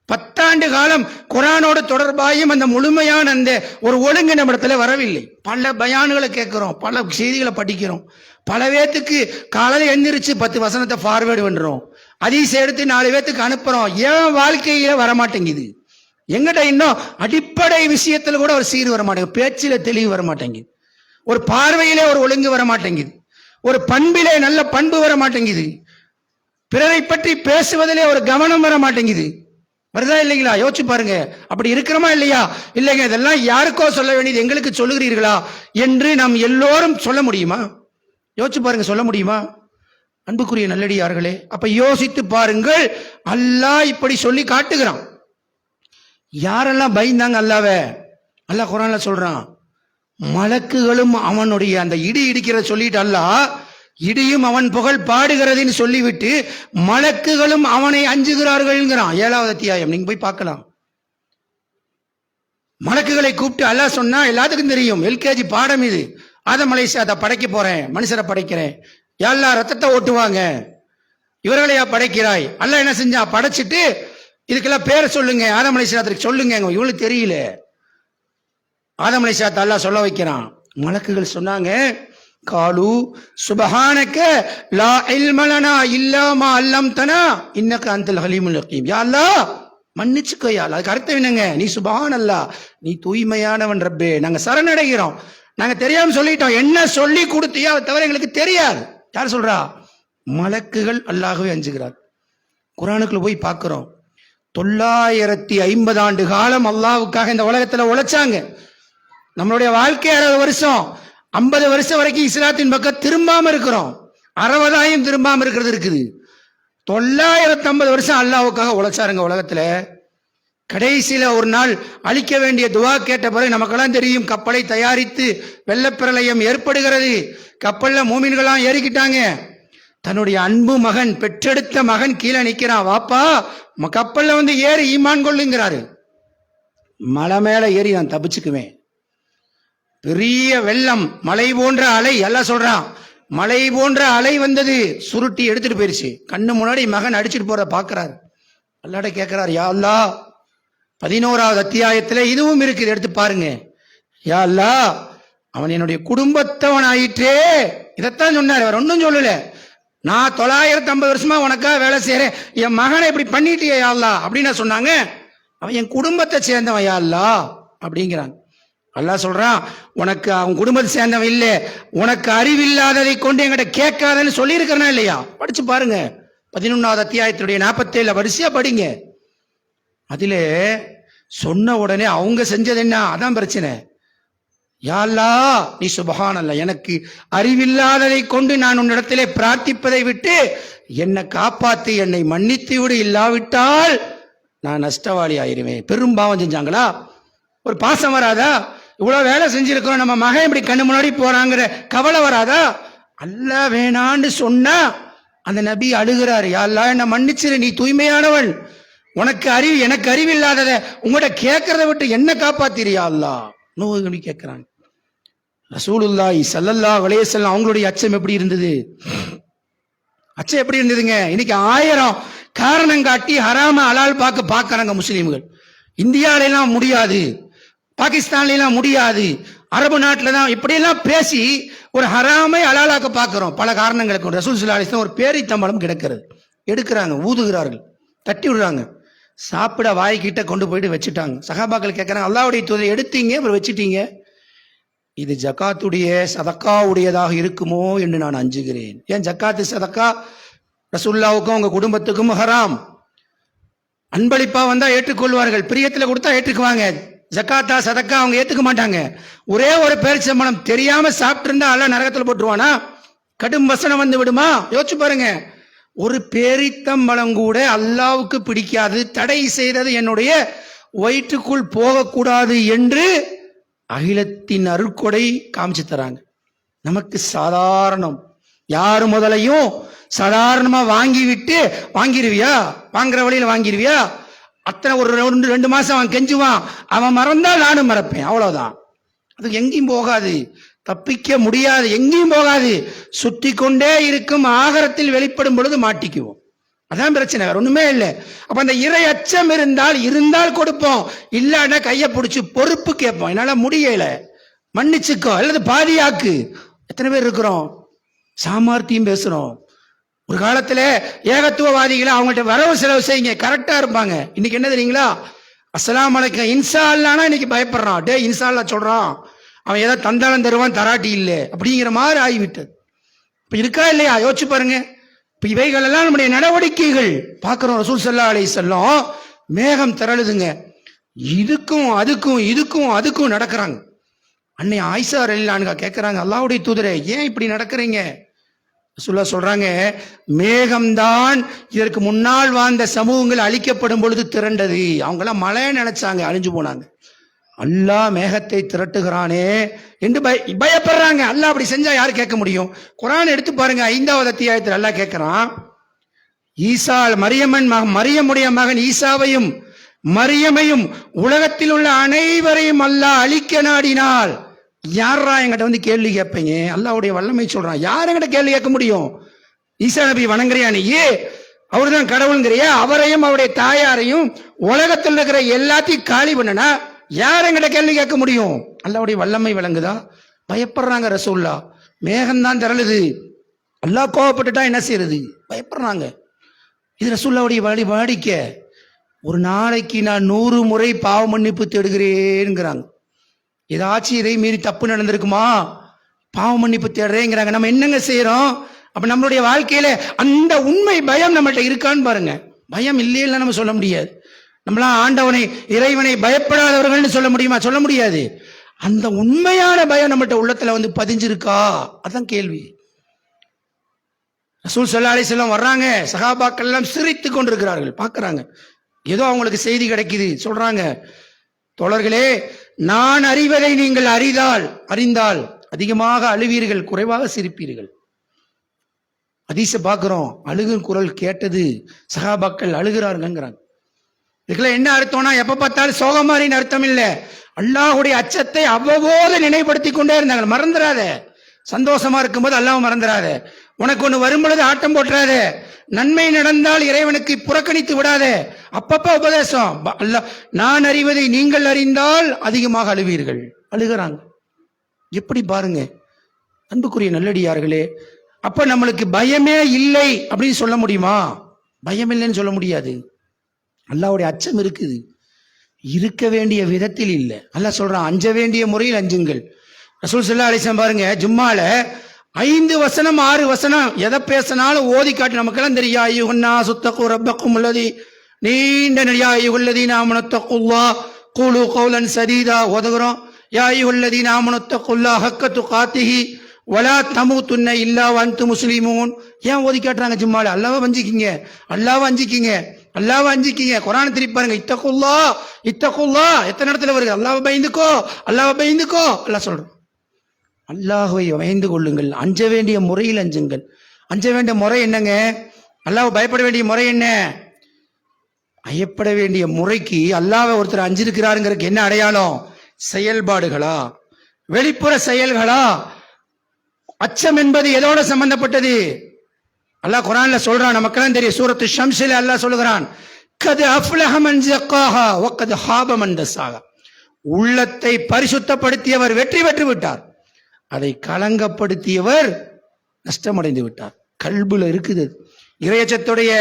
10 ஆண்டு காலம் குர்ஆனோடு தொடர்பாயும் அந்த முழுமையான அந்த ஒரு ஒழுங்கு நம்மிடத்துல வரவில்லை. பல பயான்களை கேட்கிறோம், பல செய்திகளை படிக்கிறோம், பல பேத்துக்கு காலையில் எந்திரிச்சு 10 வசனத்தை ஃபார்வேர்டு பண்றோம், ஹதீஸ் எடுத்து 4 பேத்துக்கு அனுப்புறோம். ஏன் வாழ்க்கையில வரமாட்டேங்குது? எங்கிட்ட இன்னும் அடிப்படை விஷயத்துல கூட ஒரு சீர் வர மாட்டேங்குது, பேச்சில தெளிவு வர மாட்டேங்குது, ஒரு பார்வையிலே ஒரு ஒழுங்கு வர மாட்டேங்குது, ஒரு பண்பிலே நல்ல பண்பு வர மாட்டேங்குது, பிறரை பற்றி பேசுவதிலே ஒரு கவனம் வர மாட்டேங்குது. வருதா இல்லைங்களா? யோசிச்சு பாருங்க. அப்படி இருக்கிறோமா இல்லையா? இல்லைங்க, இதெல்லாம் யாருக்கோ சொல்ல வேண்டியது எங்களுக்கு சொல்லுகிறீர்களா என்று நாம் எல்லோரும் சொல்ல முடியுமா? யோசிச்சு பாருங்க, சொல்ல முடியுமா? அன்புக்குரிய நல்லடியார்களே, அப்ப யோசித்து பாருங்கள். அல்லாஹ் இப்படி சொல்லி காட்டுகிறான். யாரெல்லாம் பயந்தாங்க அல்லாஹ்வை? அல்லாஹ் குர்ஆன்ல சொல்றான், மலக்குகளும் அவனுடைய அந்த இடி இடிக்கிற சொல்லிட்டு அல்லாஹ் இடியும் அவன் புகழ் பாடுகிறதுன்னு சொல்லிவிட்டு மலக்குகளும் அவனை அஞ்சுகிறார்கள். 7வது அத்தியாயம் நீங்க போய் பார்க்கலாம். மலக்குகளை கூப்பிட்டு அல்லாஹ் சொன்னா எல்லாத்துக்கும் தெரியும், எல்கேஜி பாடம் இது. ஆதம் அலைஹிஸ்ஸலாத்தை படைக்க போறேன், மனுஷரை படைக்கிறேன், யா அல்லாஹ் ரத்தத்தை ஓட்டுவாங்க, இவர்களையா படைக்கிறாய்? அல்லாஹ் என்ன செஞ்சா? படைச்சிட்டு இதுக்கெல்லாம் பேரை சொல்லுங்க, ஆதம் அலைஹிஸ்ஸலாத்துக்கு சொல்லுங்க. இவங்களுக்கு தெரியல. ஆதம் அலைஹிஸ்ஸலாத்தை அல்லாஹ் சொல்ல வைக்கிறான். மலக்குகள் சொன்னாங்க, காலு சுபஹானக லா இல்ம லனா இல்லா மா அல்லம்தனா இன்னக அன்தல் ஹலீமுல் ஹகீம். யா அல்லாஹ் மன்னிச்சுக்கோ யா அல்லாஹ். அதுக்கு அர்த்தம் என்னங்க? நீ சுபஹானல்லாஹ், நீ தூய்மையானவன் ரப்பே, நாங்க சரணடைகிறோம், நாங்க தெரியாம சொல்லிட்டோம், என்ன சொல்லி கொடுத்தியா அதை தவிர எங்களுக்கு தெரியாது. யார் சொல்றா? மலக்குகள் அல்லாஹ்வை அஞ்சுகிறார். குர்ஆனுக்குள்ள போய் பார்க்கிறோம், 950 ஆண்டு காலம் அல்லாஹ்வுக்காக இந்த உலகத்துல உழைச்சாங்க. நம்மளுடைய வாழ்க்கை 60 வருஷம், 50 வருஷம் வரைக்கும் இஸ்லாத்தின் பக்கம் திரும்பாம இருக்கிறோம். 60 திரும்பாம இருக்கிறது இருக்குது. 950 வருஷம் அல்லாஹ்வுக்காக உழைச்சாருங்க உலகத்துல. கடைசியில ஒரு நாள் அழிக்க வேண்டிய துவா கேட்ட பிறகு நமக்கெல்லாம் தெரியும், கப்பலை தயாரித்து வெள்ளப்பிரளயம் ஏற்படுகிறது. கப்பல்ல மூமின்களாம் ஏறிக்கிட்டாங்க. தன்னுடைய அன்பு மகன், பெற்றெடுத்த மகன் கீழே நிக்கிறான். வாப்பா கப்பல்ல வந்து ஏறி ஈமான் கொள்ளுங்கிறாரு. மலை மேல ஏறி நான் தப்பிச்சுக்குவேன். பெரிய வெள்ளம், மலை போன்ற அலை, எல்லாம் சொல்றான், மலை போன்ற அலை வந்தது, சுருட்டி எடுத்துட்டு போயிருச்சு. கண்ணு முன்னாடி மகன் அடிச்சுட்டு போறத பாக்குறாரு. அல்லாஹ்ட்ட கேட்கிறார், யா அல்லாஹ் 11வது அத்தியாயத்துல இதுவும் இருக்குது, எடுத்து பாருங்க. யா அல்லாஹ் அவன் என்னுடைய குடும்பத்தவன் ஆயிற்றே, இதைத்தான் சொன்னார், அவர் ஒன்னும் சொல்லல. நான் 950 வருஷமா உனக்காக வேலை செய்யறேன், என் மகனை இப்படி பண்ணிட்டியே யா அல்லாஹ் அப்படின்னு சொன்னாங்க. அவன் என் குடும்பத்தை சேர்ந்தவன் யா அல்லாஹ் அப்படிங்கிறாங்க. அல்லாஹ் சொல்றான், உனக்கு அவன் குடும்பத்தை சேர்ந்தவன் இல்லை, உனக்கு அறிவில்லாததை கொண்டு என்கிட்ட கேட்காதன்னு சொல்லி இருக்கிறனா இல்லையா? படிச்சு பாருங்க, 11வது அத்தியாயத்துடைய 47 வரிசையா படிங்க. அதுல சொன்ன உடனே அவங்க செஞ்சது என்ன? அதான் பிரச்சனை. யா அல்லாஹ் நீ சுப்ஹானல்லாஹ், எனக்கு அறிவில்லாததை கொண்டு நான் உன்னிடத்திலே பிரார்த்திப்பதை விட்டு என்னை காப்பாத்து, என்னை மன்னித்து விடு, இல்லாவிட்டால் நான் நஷ்டவாளி ஆயிருவேன். பெரும் பாவம் செஞ்சாங்களா? ஒரு பாசம் வராதா? இவ்வளவு வேலை செஞ்சிருக்கிறோம், நம்ம மகன் இப்படி கண்ணு முன்னாடி போறாங்கிற கவலை வராதா? அல்லாஹ் வேணான்னு சொன்னா அந்த நபி அழுகிறாரு, யா அல்லாஹ் என்ன மன்னிச்சிரு, நீ தூய்மையானவன், உனக்கு அறிவு எனக்கு அறிவில்லாதத உங்கள்கிட்ட கேட்கறத விட்டு என்ன காப்பாத்திரியா அல்லாஹ் நோய் கேட்கிறாங்க. ரசூலுல்லாஹி ஸல்லல்லாஹு அலைஹி வஸல்லம் அவங்களுடைய அச்சம் எப்படி இருந்தது? அச்சம் எப்படி இருந்ததுங்க? இன்னைக்கு 1000 காரணம் காட்டி ஹராம ஹலால் பார்க்கறாங்க முஸ்லீம்கள். இந்தியாவில எல்லாம் முடியாது, பாகிஸ்தான்ல எல்லாம் முடியாது, அரபு நாட்டில தான் இப்படியெல்லாம் பேசி ஒரு ஹராமை ஹலாலாக்க பார்க்கிறோம். பல காரணங்களுக்கு ரசூல் ஸல்லல்லாஹு அலைஹி வஸல்லம் ஒரு பேரித்தம்பளம் கிடக்கிறது, எடுக்கிறாங்க, ஊதுகிறார்கள், தட்டி விடுறாங்க, சாப்பிட வாய்க்கிட்ட கொண்டு போயிட்டு வச்சுட்டாங்க. சஹாபாக்கள் கேட்கறாங்க, அல்லாஹ்வுடைய தூதரை எடுத்தீங்க அப்புறம் வச்சுட்டீங்க, இது ஜக்காத்துடைய சதக்காவுடையதாக இருக்குமோ என்று நான் அஞ்சுகிறேன். ஏன் ஜக்காத்து சதக்கா ரசூலுல்லாஹ்வுக்கும் உங்க குடும்பத்துக்கும் ஹராம். அன்பளிப்பா வந்தா ஏற்றுக்கொள்வார்கள், பிரியத்துல கொடுத்தா ஏற்றுக்குவாங்க. ஜக்காத்தா சதக்கா அவங்க ஏத்துக்க மாட்டாங்க. ஒரே ஒரு பேரிச்சம்பழம் தெரியாம சாப்பிட்டு இருந்தா அல்லாஹ் நரகத்துல போட்டுருவானா? கடும் வசனம் வந்து விடுமா? யோசிச்சு பாருங்க. ஒரு பேரித்தம்பழம் கூட அல்லாஹ்வுக்கு பிடிக்காது, தடை செய்தது என்னுடைய வயிற்றுக்குள் போகக்கூடாது என்று அகிலத்தின் அருட்கொடை காமிச்சு தராங்க. நமக்கு சாதாரணம், யாரு முதலையும் சாதாரணமா வாங்கி விட்டு, வாங்கிருவியா, வாங்குற வழியில வாங்கிருவியா, அத்தனை ஒரு 2 மாசம் அவன் கெஞ்சுவான், அவன் மறந்தால் நானும் மறப்பேன், அவ்வளவுதான். அது எங்கேயும் போகாது, தப்பிக்க முடியாது, எங்கேயும் போகாது, சுற்றி கொண்டே இருக்கும். ஆகரத்தில் வெளிப்படும் பொழுது மாட்டிக்குவோம். அதான் பிரச்சனை, வேற ஒண்ணுமே இல்லை. அப்ப அந்த இறை அச்சம் இருந்தால் கொடுப்போம், இல்லாட்டா கையை பிடிச்சி பொறுப்பு கேட்போம். என்னால முடியல, மன்னிச்சுக்கோ அல்லது பாதியாக்கு. எத்தனை பேர் இருக்கிறோம் சாமர்த்தியம் பேசுறோம். ஒரு காலத்துல ஏகத்துவவாதிகளை அவங்கள்ட்ட வரவு செலவு செய்யுங்க, கரெக்டா இருப்பாங்க. இன்னைக்கு என்ன தெரியுங்களா? அஸ்ஸலாமு அலைக்கும் இன்ஷா அல்லாஹ்னா இன்னைக்கு பயப்படுறான். டே இன்ஷா அல்லாஹ் சொல்றான், அவன் ஏதோ தந்தாலும் தருவான், தராட்டி இல்லை அப்படிங்கிற மாதிரி ஆகிவிட்டது. இப்ப இருக்கா இல்லையா? யோசிச்சு பாருங்க. இப்ப இவைகள் எல்லாம் நம்முடைய நடவடிக்கைகள் பார்க்கிறோம். ரசூல் ஸல்லல்லாஹு அலைஹி வஸல்லம் மேகம் திரளுதுங்க, இதுக்கும் அதுக்கும் நடக்கிறாங்க. அன்னை ஆயிஷா ரலியல்லாஹு அன்ஹா கேட்கிறாங்க, அல்லாஹ்வுடைய தூதரே ஏன் இப்படி நடக்கிறீங்க? ரசூலுல்லாஹ் சொல்றாங்க, மேகம்தான் இதற்கு முன்னால் வாழ்ந்த சமூகங்கள் அழிக்கப்படும் பொழுது திரண்டது. அவங்க எல்லாம் மழையை நினைச்சாங்க, அழிஞ்சு போனாங்க. அல்லாஹ் மேகத்தை திரட்டுகிறானே என்று பயப்படுறாங்க. அல்லாஹ் அப்படி செஞ்சா யாரு கேட்க முடியும்? குர்ஆன் எடுத்து பாருங்க, 5வது அத்தியாயத்தில் அல்லாஹ் கேட்கிறான், ஈசா மரியமுடைய மகன் ஈசாவையும் மரியமையும் உலகத்தில் உள்ள அனைவரையும் அல்லாஹ் அழிக்க நாடினால் யாரா என்கிட்ட வந்து கேள்வி கேட்பீங்க? அல்லாஹ்வுடைய வல்லமை சொல்றான், யார் என்கிட்ட கேள்வி கேட்க முடியும்? ஈசா நபி வணங்குறியா நீ? அவர் தான் கடவுள்ங்கிறியா? அவரையும் அவருடைய தாயாரையும் உலகத்தில் இருக்கிற எல்லாத்தையும் காலி பண்ணனா யார் எங்கிட்ட கேள்வி கேட்க முடியும்? அல்லாஹ்வுடைய வல்லமை விளங்குதா? பயப்படுறாங்க ரசூல்லா. மேகம்தான் திரளுது, அல்லாஹ் கோவப்பட்டுட்டா என்ன செய்யறது? பயப்படுறாங்க. இது ரசூல்லாவுடைய வாடிக்கை. ஒரு நாளைக்கு நான் 100 முறை பாவ மன்னிப்பு தேடுகிறேங்கிறாங்க. ஏதாச்சும் இதை மீறி தப்பு நடந்திருக்குமா, பாவ மன்னிப்பு தேடுறேங்கிறாங்க. நம்ம என்னங்க செய்யறோம்? அப்ப நம்மளுடைய வாழ்க்கையில அந்த உண்மை பயம் நம்மள்ட்ட இருக்கான்னு பாருங்க. பயம் இல்லையில நம்ம சொல்ல முடியாது. நம்மளாம் ஆண்டவனை இறைவனை பயப்படாதவர்கள்னு சொல்ல முடியுமா? சொல்ல முடியாது. அந்த உண்மையான பயம் நம்மள்ட்ட உள்ளத்துல வந்து பதிஞ்சிருக்கா? அதான் கேள்வி. ரசூல் ஸல்லல்லாஹு அலைஹி வஸல்லம் வர்றாங்க, சஹாபாக்கள் எல்லாம் சிரித்து கொண்டிருக்கிறார்கள். பார்க்கறாங்க, ஏதோ அவங்களுக்கு செய்தி கிடைக்குது. சொல்றாங்க, தோழர்களே, நான் அறிவதை நீங்கள் அறிந்தால் அதிகமாக அழுவீர்கள், குறைவாக சிரிப்பீர்கள். ஹதீஸ பார்க்கிறோம், அழுகும் குரல் கேட்டது, சஹாபாக்கள் அழுகிறார்கள்ங்கிறாங்க. இதுக்கெல்லாம் என்ன அர்த்தம்னா, எப்ப பார்த்தாலும் சோகமாரின்னு அர்த்தம் இல்ல. அல்லாஹ்வுடைய அச்சத்தை அவ்வப்போது நினைவுபடுத்தி கொண்டே இருந்தாங்க. மறந்துடாத, சந்தோஷமா இருக்கும்போது அல்லாஹ் மறந்துடாத. உனக்கு ஒண்ணு வரும் பொழுது ஆட்டம் போட்டுறாத. நன்மை நடந்தால் இறைவனுக்கு புறக்கணித்து விடாத. அப்பப்ப உபதேசம். நான் அறிவதை நீங்கள் அறிந்தால் அதிகமாக அழுவீர்கள். அழுகிறாங்க. எப்படி பாருங்க அன்புக்குரிய நல்லடியார்களே. அப்ப நம்மளுக்கு பயமே இல்லை அப்படின்னு சொல்ல முடியுமா? பயம் இல்லைன்னு சொல்ல முடியாது. அல்லாஹ்வுடைய அச்சம் இருக்குது, இருக்க வேண்டிய விதத்தில் இல்லை. அல்லாஹ் சொல்றான், அஞ்ச வேண்டிய முறையில் அஞ்சுங்கள். ரசூல் ஸல்லல்லாஹு அலைஹி வஸல்லம் பாருங்க, ஜும்மால 5 வசனம் 6 வசனம் எதை பேசினாலும் ஓதி காட்டி நமக்கெல்லாம் தெரியும். ஐயுஹன்னா சுத்தகு ரப்பக்கும் உள்ளதி, நீண்ட யா ஐயுஹல்லதீன ஆமனு தக்குல்லாஹ் கூலு கௌலன் சதீதா ஓதுகிறோம். யா ஐயுஹல்லதீன ஆமனு தக்குல்லாஹ் ஹக்க துகாத்திஹி வலா தமூதுன்ன இல்லா வஅன்தும் முஸ்லிமூன். ஏன் ஓதி காட்டுறாங்க ஜும்மால? அல்லாஹ்வை வஞ்சிக்கிங்க, அல்லாஹ்வை அஞ்சிக்கிங்க, அல்லாஹ்வை அஞ்சிக்கிங்க. குர்ஆன் திருப்பி பாருங்க, இத்தகுல்லாஹ் எத்தனை இடத்துல வருது? அல்லாஹ்வை பயந்துக்கோ, அல்லாஹ்வை பயந்துக்கோ. அல்லாஹ் சொல்றான், அல்லாஹ்வை பயந்து கொள்ளுங்கள், அஞ்ச வேண்டிய முறையில் அஞ்சுங்கள். அஞ்ச வேண்டிய முறை என்னங்க? அல்லாஹ்வை பயப்பட வேண்டிய முறை என்ன? பயப்பட வேண்டிய முறைக்கு அல்லாஹ்வை ஒருத்தர் அஞ்சிருக்கிறாருங்கிறதுக்கு என்ன அடையாளம்? செயல்பாடுகளா, வெளிப்புற செயல்களா? அச்சம் என்பது எதோட சம்பந்தப்பட்டது? அல்லாஹ் குர்ஆன்ல சொல்றான், நமக்கெல்லாம் தெரியும். சூரத்து ஷம்ஸ்ல அல்லாஹ் சொல்லுகிறான், கத் அஃப்லஹ மன் ஸக்காஹா வ கத் ஹாப மன் தஸ்ஸாஹா. உள்ளத்தை பரிசுத்தப்படுத்தியவர் வெற்றி பெற்று விட்டார், அதை களங்கப்படுத்தியவர் நஷ்டமடைந்து விட்டார். கல்புல இருக்குது. இறையச்சத்துடைய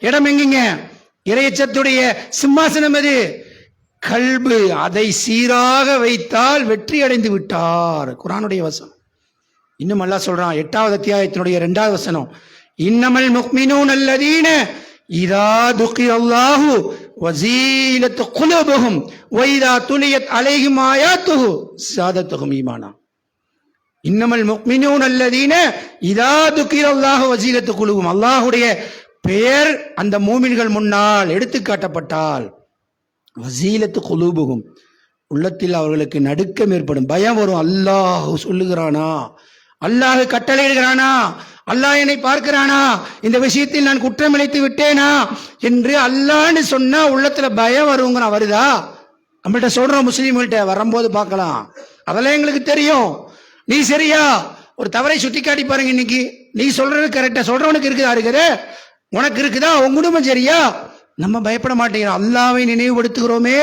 இடம் எங்கீங்க? இறையச்சத்துடைய சிம்மாசனம் எது? கல்பு. அதை சீராக வைத்தால் வெற்றி அடைந்து விட்டார். குர்ஆனுடைய வசனம். இன்னும் அல்லாஹ் சொல்றான் 8வது அத்தியாயத்தினுடைய 2வது வசனம், இன்னமல் முஃமினூன அல்லதீன இதா துக்கிரல்லாஹு வஸீலத் குலூபுஹும் வ இதா துலியத் அலைஹிம் ஆயாத்துஹு ஸாதத்துஹும் ஈமானா. இன்னமல் முஃமினூன அல்லதீன இதா துக்கிரல்லாஹு வஸீலத் குலூபுஹும். அல்லாஹ்வுடைய பெயர் அந்த மூமின்கள் முன்னால் எடுத்து காட்டப்பட்டால், வஸீலத் குலூபுஹும், உள்ளத்தில் அவர்களுக்கு நடுக்கம் ஏற்படும், பயம் வரும். அல்லாஹ் சொல்லுகிறானா, அல்லாஹ் கட்டளையிடுகிறானா, அல்லாஹ் என்னை பார்க்கிறானா, இந்த விஷயத்தில் நான் குற்றம் இழைத்து விட்டேனா என்று அல்லாஹ்னு சொன்னா உள்ளத்துல பயம் வருங்கிற. வருதா? நம்மள்ட்ட சொல்றோம், முஸ்லீம்கள்ட்ட வரும்போது பார்க்கலாம், அதெல்லாம் எங்களுக்கு தெரியும். நீ சரியா? ஒரு தவறை சுட்டி காட்டி பாருங்க. இன்னைக்கு நீ சொல்றது கரெக்டா, சொல்றவனுக்கு இருக்குது, உனக்கு இருக்குதா? உன் குடும்பம் சரியா? நம்ம பயப்பட மாட்டேங்கிறோம். அல்லாஹ்வை நினைவுபடுத்துகிறோமே,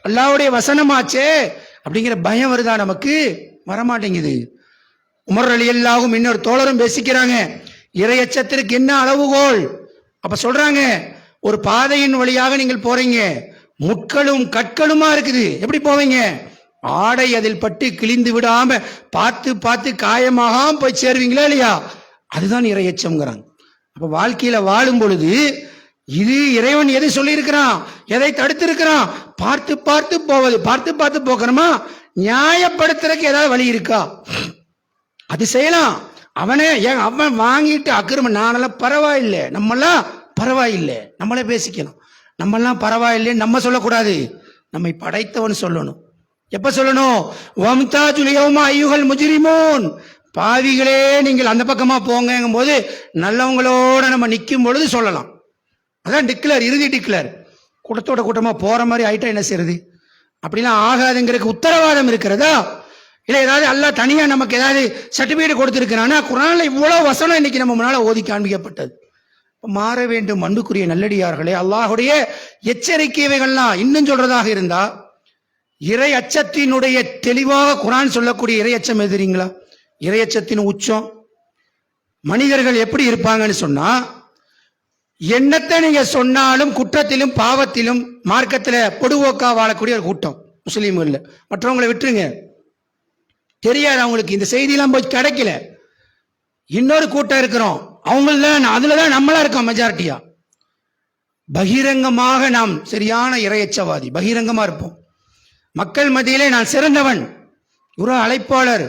அல்லாஹ்வுடைய வசனமாச்சே அப்படிங்கிற பயம் வருதா? நமக்கு வரமாட்டேங்குது. உமர் ரலியல்லாஹு இன்னொரு தோழரும் பேசிக்கிறாங்க, இறையச்சத்திற்கு என்ன அளவுகோல்? அப்ப சொல்றாங்க, ஒரு பாதையின் வழியாக நீங்கள் போறீங்க, முட்களும் கற்களுமா இருக்குது, எப்படி போவீங்க? ஆடை அதில் பட்டு கிழிந்து விடாம பார்த்து பார்த்து காயமாக போய் சேருவீங்களா இல்லையா? அதுதான் இறையச்சம்ங்கிறாங்க. அப்ப வாழ்க்கையில வாழும் பொழுது இது இறைவன் எதை சொல்லி இருக்கிறான், எதை தடுத்து இருக்கிறான், பார்த்து பார்த்து போவது. பார்த்து பார்த்து போக்கணுமா? நியாயப்படுத்துறதுக்கு ஏதாவது வழி இருக்கா? அது செய்யலாம். அவன் வாங்கிட்டு அக்கிரமம், நானெல்லாம் பரவாயில்லை, நம்மெல்லாம் பரவாயில்லை, நம்மளே பேசிக்கணும். நம்மெல்லாம் பரவாயில்லை நம்ம சொல்லக்கூடாது, நம்மை படைத்தவன் சொல்லணும். எப்ப சொல்லணும்? வம்தாஜுல் யௌம அய்யுஹல் முஜ்ரிமூன், பாவிகளே நீங்கள் அந்த பக்கமா போங்கும் போது நல்லவங்களோட நம்ம நிற்கும் பொழுது சொல்லலாம். அதான் டிக்ளேர், இறுதி டிக்ளேர். கூட்டத்தோட கூட்டமா போற மாதிரி ஆயிட்டா என்ன செய்யறது? அப்படிலாம் ஆகாதுங்கிறதுக்கு உத்தரவாதம் இருக்கிறதா? இல்லை ஏதாவது அல்லாஹ் தனியா நமக்கு ஏதாவது சர்டிபிகேட் கொடுத்திருக்கிறானா? குர்ஆன்ல இவ்வளவு வசனம் இன்னைக்கு நம்ம முன்னால ஓதி காண்பிக்கப்பட்டது. மாற வேண்டும். அன்புக்குரிய நல்லடியார்களே, அல்லாஹுடைய எச்சரிக்கைகள்லாம் இன்னும் சொல்றதாக இருந்தா, இறை அச்சத்தினுடைய தெளிவாக குர்ஆன் சொல்லக்கூடிய இறை அச்சம் எதிரீங்களா? இறை அச்சத்தின் உச்சம் மனிதர்கள் எப்படி இருப்பாங்கன்னு சொன்னா, என்னத்தை நீங்க சொன்னாலும் குற்றத்திலும் பாவத்திலும் மார்க்கத்துல பொடுவோக்கா வாழக்கூடிய ஒரு கூட்டம் முஸ்லீம்கள். மற்றவங்களை விட்டுருங்க, தெரியாது அவங்களுக்கு, இந்த செய்தியெல்லாம் போய் கிடைக்கல. இன்னொரு கூட்டம் இருக்கிறோம், அதுலதான் நம்மளா இருக்கோம் மெஜாரிட்டியா. பகிரங்கமாக நாம் சரியான இறையச்சவாதி, பகிரங்கமா இருப்போம். மக்கள் மத்தியிலே நான் சிறந்தவன், இவரு அழைப்பாளர்,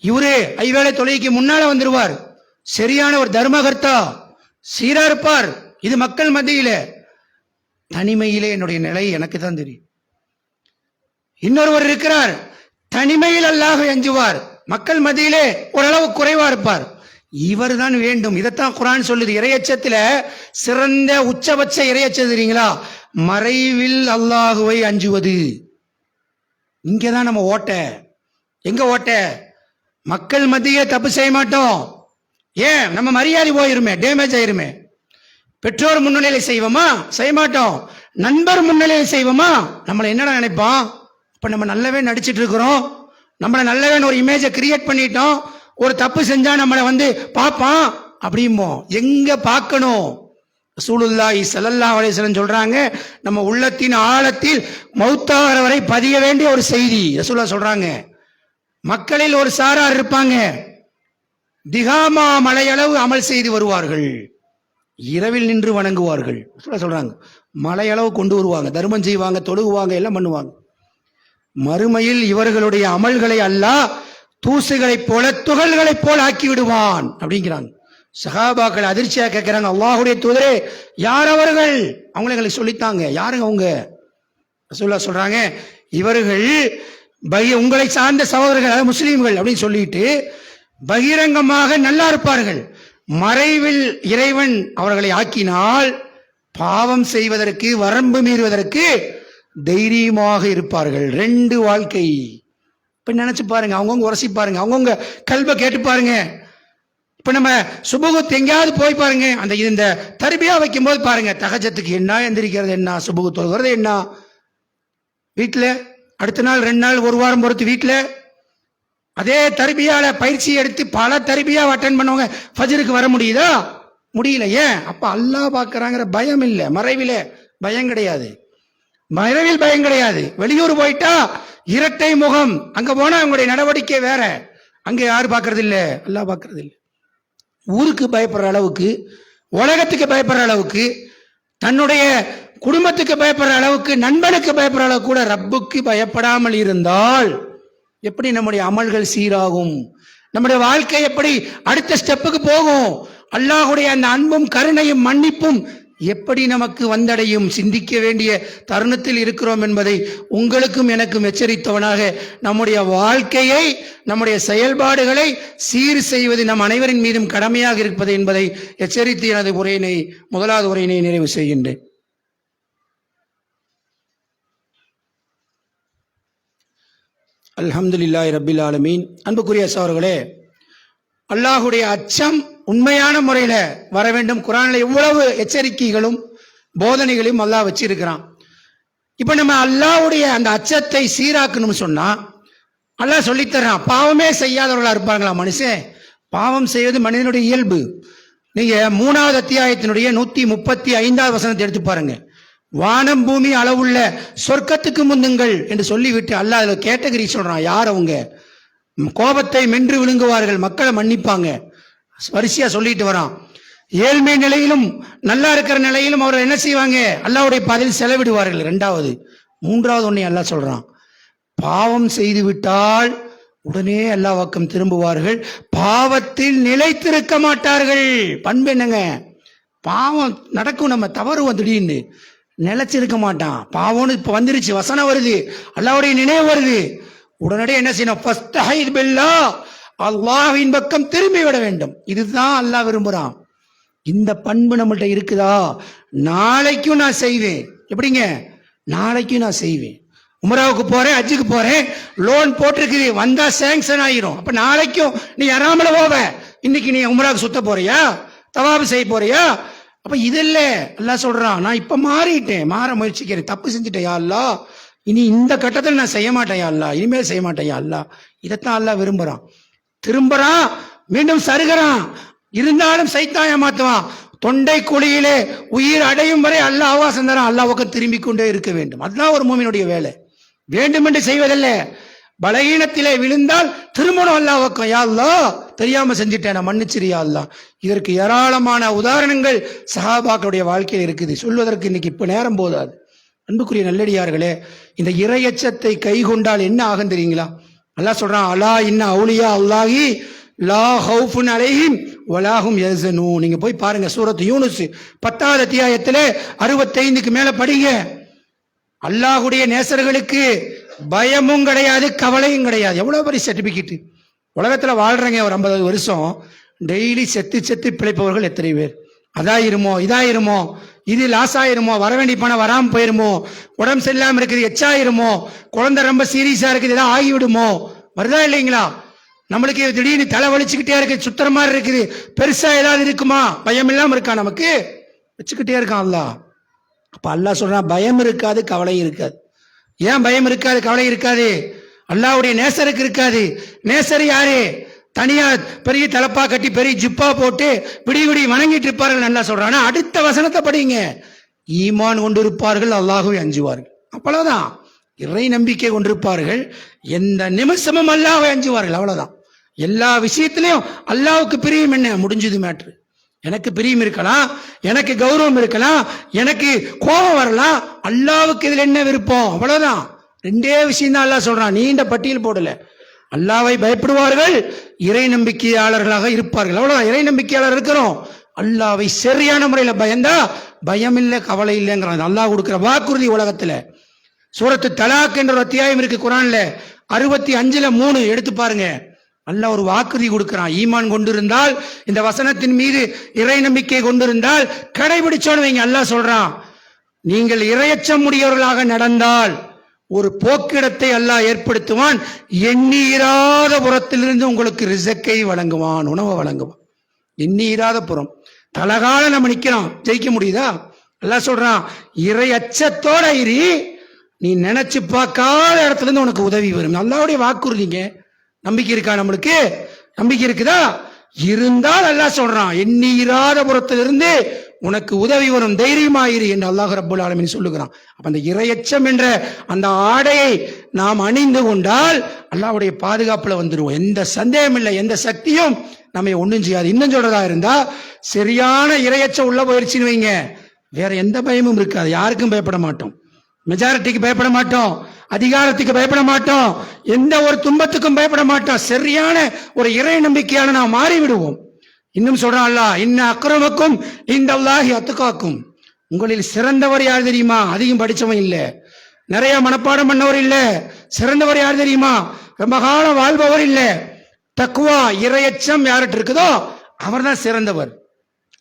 இவரே ஐவேளை தொழுகைக்கு முன்னால வந்துருவார், சரியான ஒரு தர்மகர்த்தா, சீரா இருப்பார். இது மக்கள் மத்தியில. தனிமையிலே என்னுடைய நிலை எனக்கு தான் தெரியும். இன்னொருவர் இருக்கிறார், தனிமையில் அல்லாஹ்வை அஞ்சுவார், மக்கள் மத்தியிலே ஓரளவு குறைவா இருப்பார். இவர் தான் வேண்டும். இதைத்தான் குர்ஆன் சொல்லுது. இறையச்சத்துல சிறந்த உச்சபட்ச இறையச்சம் தெரியுங்களா? மறைவில் அல்லாஹுவை அஞ்சுவது. இங்கதான் நம்ம ஓட்ட. எங்க ஓட்ட? மக்கள் மத்தியில தப்பு செய்ய மாட்டோம். ஏன்? நம்ம மரியாதை போயிருமே, டேமேஜ் ஆயிருமே. பெற்றோர் முன்னிலையில செய்வோமா? செய்ய மாட்டோம். நண்பர் முன்னிலையில செய்வோமா? நம்மளை என்னடா நினைப்பான்? இப்ப நம்ம நல்லவே நடிச்சிட்டு இருக்கிறோம், நம்மளை நல்லவே ஒரு இமேஜை கிரியேட் பண்ணிட்டோம், ஒரு தப்பு செஞ்சா நம்மளை பார்ப்பான் அப்படிமோ. எங்க பார்க்கணும்? ரசூலுல்லாஹி ஸல்லல்லாஹு அலைஹி வஸல்லம் சொல்றாங்க, நம்ம உள்ளத்தின் ஆழத்தில் மௌத்தாகிற வரை பதிய வேண்டிய ஒரு செய்தி. ரசூலுல்லாஹ் சொல்றாங்க, மக்களில் ஒரு சாரார் இருப்பாங்க, திகாமா மலையளவு அமல் செய்து வருவார்கள், இரவில் நின்று வணங்குவார்கள். சொல்றாங்க, மலையளவு கொண்டு வருவாங்க, தர்மம் செய்வாங்க, தொழுகுவாங்க, எல்லாம் பண்ணுவாங்க. மறுமையில் இவர்களுடைய அமல்களை அல்லாஹ் தூசுகளைப் போல துகள்களைப் போல ஆக்கி விடுவான் அப்படிங்கிறாங்க. சஹாபாக்கள் அதிர்ச்சியா கேட்கிறாங்க, அல்லாஹுடைய தூதரே, யார் அவர்கள்? அவங்களை எங்களுக்கு சொல்லித்தாங்க, யாருங்க அவங்க? ரசூலுல்லாஹ் சொல்றாங்க, இவர்கள் உங்களை சார்ந்த சகோதரர்கள், அதாவது முஸ்லீம்கள் அப்படின்னு சொல்லிட்டு பகிரங்கமாக நல்லா இருப்பார்கள், மறைவில் இறைவன் அவர்களை ஆக்கினால் பாவம் செய்வதற்கு, வரம்பு மீறுவதற்கு தைரியமாக இருப்பார்கள். ரெண்டு வாழ்க்கை. இப்ப நினைச்சு பாருங்க, அவங்கவுங்க உரசி பாருங்க, அவங்கவுங்க கல்வை கேட்டு பாருங்க. இப்ப நம்ம சுபுகுத் எங்கேயாவது போய் பாருங்க, அந்த இந்த தர்பியா வைக்கும் போது பாருங்க, தஹஜ்ஜத்துக்கு என்ன எந்திரிக்கிறது என்ன, சுபுகு தொழுகிறது என்ன, வீட்டுல அடுத்த நாள் 2 நாள் 1 வாரம் பொறுத்து வீட்டுல அதே தர்பியால பயிற்சி எடுத்து பல தர்பியா அட்டென்ட் பண்ணுவாங்க. ஃபஜ்ருக்கு வர முடியுதா? முடியல. ஏன்? அப்ப அல்லாஹ் பார்க்கறாங்கிற பயம் இல்லை. மறைவில பயம் கிடையாது, மறைவில் பயம் கிடையாது. வெளியூர் போயிட்டா இரட்டை முகம், அங்க போனா அவங்களுடைய நடவடிக்கை வேற. அங்க யாரு பார்க்கறது இல்ல? அல்லாஹ் பார்க்கறது இல்லை. ஊருக்கு பயப்படுற அளவுக்கு, உலகத்துக்கு பயப்படுற அளவுக்கு, தன்னுடைய குடும்பத்துக்கு பயப்படுற அளவுக்கு, நண்பனுக்கு பயப்படுற அளவுக்கு கூட ரப்புக்கு பயப்படாமல் இருந்தால் எப்படி நம்முடைய அமல்கள் சீராகும்? நம்முடைய வாழ்க்கை எப்படி அடுத்த ஸ்டெப்புக்கு போகும்? அல்லாஹுடைய அந்த அன்பும் கருணையும் மன்னிப்பும் எப்படி நமக்கு வந்தடையும்? சிந்திக்க வேண்டிய தருணத்தில் இருக்கிறோம் என்பதை உங்களுக்கும் எனக்கும் எச்சரித்தவனாக நம்முடைய வாழ்க்கையை, நம்முடைய செயல்பாடுகளை சீர் செய்வது நம் அனைவரின் மீதும் கடமையாக இருப்பது என்பதை எச்சரித்து எனது முதலாவது உரையினை நிறைவு செய்கின்றேன். அல்ஹம்துலில்லாஹி ரப்பில் ஆலமீன். அன்புக்குரிய சகோதரர்களே, அல்லாஹுடைய அச்சம் உண்மையான முறையில் வர வேண்டும். குர்ஆன்ல இவ்வளவு எச்சரிக்கைகளும் போதனைகளையும் அல்லாஹ் வச்சிருக்கிறான். இப்ப நம்ம அல்லாஹ்வுடைய அந்த அச்சத்தை சீராக்கணும்னு சொன்னா அல்லாஹ் சொல்லித்தரான். பாவமே செய்யாதவர்களா இருப்பாங்களா மனுஷன்? பாவம் செய்வது மனிதனுடைய இயல்பு. நீங்க 3வது அத்தியாயத்தினுடைய 135வது வசனத்தை எடுத்து பாருங்க. வானம் பூமி அளவுள்ள சொர்க்கத்துக்கு முந்துங்கள் என்று சொல்லிவிட்டு அல்லாஹ் அதுல கேட்டகரி சொல்றான். யார் அவங்க? கோபத்தை மென்று விழுங்குவார்கள், மக்களை மன்னிப்பாங்க, வரிசையா சொல்லிட்டு வரான். ஏழ்மை நிலையிலும் நல்லா இருக்கிற நிலையிலும் அவர்கள் என்ன செய்வாங்க? அல்லாஹ்வுடைய பாதையில் செலவிடுவார்கள். 2வது. 3வது ஒன்னை அல்லாஹ் சொல்றான், பாவம் செய்து விட்டால் உடனே அல்லாஹ் பக்கம் திரும்புவார்கள், பாவத்தில் நிலைத்திருக்க மாட்டார்கள். பண்பு என்னங்க? பாவம் நடக்கும், நம்ம தவறுவோம், திடீர்னு நிலைச்சிருக்க மாட்டான். பாவம்னு இப்ப வந்துருச்சு, வசனம் வருது, அல்லாஹ்வுடைய நினைவு வருது, உடனடியே என்ன செய்யணும்? ஃபஸ்தஹித் பில்லாஹ், அல்லாஹ்வின் பக்கம் திரும்பி விட வேண்டும். இதுதான் அல்லாஹ் விரும்புறான். இந்த பண்பு நம்மள்ட்ட இருக்குதா? நாளைக்கும் நான் செய்வேன். எப்படிங்க? நாளைக்கும் நான் செய்வேன். உம்ராவுக்கு போறேன், ஹஜ்ஜுக்கு போறேன், லோன் போட்டிருக்குது, வந்தா சேங்ஷன் ஆயிரும். அப்ப நாளைக்கும் நீ யாராமல போவ. இன்னைக்கு நீ உம்ராவுக்கு சுத்த போறியா? தவாப் செய்ய போறியா? அப்ப இது இல்ல, அல்லாஹ் சொல்றான் நான் இப்ப மாறிட்டேன், மாற முயற்சிக்கிறேன், தப்பு செஞ்சுட்டேன் யா அல்லாஹ், இனி இந்த கட்டத்தில் நான் செய்ய மாட்டேன் யா அல்லாஹ், இனிமேல் செய்ய மாட்டேன் யா அல்லாஹ். இதைத்தான் அல்லாஹ் விரும்புறான். திரும்புறான், மீண்டும் சருகிறான், இருந்தாலும் சைத்தான் ஏமாத்துவான். தொண்டை குழியிலே உயிர் அடையும் வரை அல்லாஹ் ஆவாசம் தரான், அல்லாஹ் பக்கம் திரும்பி கொண்டே இருக்க வேண்டும். அதுதான் ஒரு மூமினுடைய வேலை. வேண்டுமென்று செய்வதல்ல, பலகீனத்திலே விழுந்தால் திரும்பணும் அல்லாஹ் பக்கம், யா அல்லாஹ் தெரியாம செஞ்சுட்டேன், நான் மன்னிச்சிரியா அல்லாஹ். இதற்கு ஏராளமான உதாரணங்கள் சஹாபாக்களுடைய வாழ்க்கையில் இருக்குது, சொல்வதற்கு இன்னைக்கு இப்ப நேரம் போதாது. அன்புக்குரிய நல்லடியார்களே, இந்த இறையச்சத்தை கை கொண்டால் என்ன ஆகும் தெரியுங்களா? அல்லாஹ் சொல்றான், அலா இன்ன அவுலியா அல்லாஹி லா ஹவுஃபுன் அலைஹிம் வலாஹும் யஹ்சனூன். நீங்க போய் பாருங்க, சூரத்து யூனுஸ் 10வது அத்தியாயத்திலே 65க்கு மேல படிங்க. அல்லாஹ்வுடைய நேசர்களுக்கு பயமும் கிடையாது, கவலையும் கிடையாது. எவ்வளவு பெரிய சர்டிபிகேட். உலகத்துல வாழ்றங்க ஒரு 50 வருஷம், டெய்லி செத்து செத்து பிழைப்பவர்கள் எத்தனை பேர்? அதாயிருமோ இதாயிருமோ, இது லாஸ் ஆயிருமோ, வர வேண்டிய பணம் வராம போயிருமோ, உடம்பு சரியில்லாம இருக்குது எச்சாயிருமோ, குழந்தை ரொம்ப சீரியஸா இருக்குது ஏதாவது ஆகிவிடுமோ, வருதா இல்லைங்களா? நம்மளுக்கு திடீர்னு தலை வலிச்சுக்கிட்டே இருக்கு, சுத்துற மாதிரி இருக்குது, பெருசா ஏதாவது இருக்குமா? பயம் இல்லாம இருக்கா? நமக்கு வச்சுக்கிட்டே இருக்கான் அல்லாஹ். அப்ப அல்லாஹ் சொல்றான், பயம் இருக்காது, கவலை இருக்காது. ஏன் பயம் இருக்காது, கவலை இருக்காது? அல்லாஹ்வுடைய நேசருக்கு இருக்காது. நேசர் யாரு? தனியா பெரிய தலப்பா கட்டி பெரிய ஜிப்பா போட்டு விடிய விடிய வணங்கிட்டு இருப்பார்கள் நல்லா சொல்றான். அடுத்த வசனத்தை படிங்க, ஈமான் கொண்டிருப்பார்கள், அல்லாஹ்வை அஞ்சுவார்கள். அவ்வளவுதான். இறை நம்பிக்கை கொண்டிருப்பார்கள், எந்த நிமிஷமும் அல்லாஹ்வை அஞ்சுவார்கள். அவ்வளவுதான். எல்லா விஷயத்திலையும் அல்லாஹ்வுக்கு பிரியம் என்ன? முடிஞ்சது மேட்ரு. எனக்கு பிரியம் இருக்கலாம், எனக்கு கௌரவம் இருக்கலாம், எனக்கு கோபம் வரலாம், அல்லாஹ்வுக்கு இதுல என்ன விருப்பம்? அவ்வளவுதான். ரெண்டே விஷயம் தான் அல்லாஹ் சொல்றான், நீண்ட பட்டியல் போடல. அல்லாஹ்வை பயப்படுவார்கள், இறை நம்பிக்கையாளர்களாக இருப்பார்கள். அவ்வளவுதான். இறை நம்பிக்கையாளர் இருக்கிறோம், அல்லாஹ்வை சரியான முறையில் பயந்தா பயம் இல்லை, கவலை இல்லைங்கிறான். அல்லாஹ் கொடுக்கிற வாக்குறுதி உலகத்துல. சூரத்து தலாக் என்ற ஒரு அத்தியாயம் இருக்கு குர்ஆன்ல, 65:3 எடுத்து பாருங்க. அல்லாஹ் ஒரு வாக்குறுதி கொடுக்கிறான். ஈமான் கொண்டிருந்தால், இந்த வசனத்தின் மீது இறை நம்பிக்கை கொண்டிருந்தால் கடைபிடிச்சோன்னு வைங்க, அல்லாஹ் சொல்றான், நீங்கள் இறையச்சம் உடையவர்களாக நடந்தால் ஒரு போக்கிடத்தை அல்லாஹ் ஏற்படுத்துவான், எண்ணீராத புறத்திலிருந்து உங்களுக்கு ரிசக்கை வழங்குவான், உணவை வழங்குவான். எண்ணீராத புறம். தலகால நம்ம நிக்கிறோம், ஜெயிக்க முடியுதா? அல்லாஹ் சொல்றான், இறை அச்சத்தோட இரு, நீ நினைச்சு பார்க்காத இடத்துல இருந்து உனக்கு உதவி வரும். அல்லாஹ்வுடைய வாக்குறுதிங்க. நம்பிக்கை இருக்கா? நம்மளுக்கு நம்பிக்கை இருக்குதா? இருந்தால் அல்லாஹ் சொல்றான், எண்ணீராத புறத்திலிருந்து உனக்கு உதவி வரும், தைரியமாயிரு என்று அல்லாஹ் ரப்புல் ஆலமீன் சொல்லுகிறான். அப்ப அந்த இறையச்சம் என்ற அந்த ஆடையை நாம் அணிந்து கொண்டால் அல்லாஹ்வுடைய பாதுகாப்புல வந்துருவோம். எந்த சந்தேகம் இல்லை, எந்த சக்தியும் நம்ம ஒண்ணும் செய்யாது. இன்னும் சொல்றதா இருந்தா, சரியான இறையச்சம் உள்ள போயிடுச்சுன்னு வைங்க, வேற எந்த பயமும் இருக்காது. யாருக்கும் பயப்பட மாட்டோம், மெஜாரிட்டிக்கு பயப்பட மாட்டோம், அதிகாரத்துக்கு பயப்பட மாட்டோம், எந்த ஒரு துன்பத்துக்கும் பயப்பட மாட்டோம். சரியான ஒரு இறை நம்பிக்கையான நாம் மாறிவிடுவோம். இன்னும் சொல்றான் அல்லாஹ், இன்ன அக்ரமக்கும் இந்தல்லாஹி அத்காக்கும். உங்களில் சிறந்தவர் யார் தெரியுமா? அதிகம் படிச்சவன் இல்ல, நிறைய மனப்பாடம் பண்ணவர் இல்ல. சிறந்தவர் யார் தெரியுமா? ரொம்ப காலம் வாழ்பவர் இல்ல. தக்குவா, இறையச்சம் யார்கிட்ட இருக்குதோ அவர் தான் சிறந்தவர்.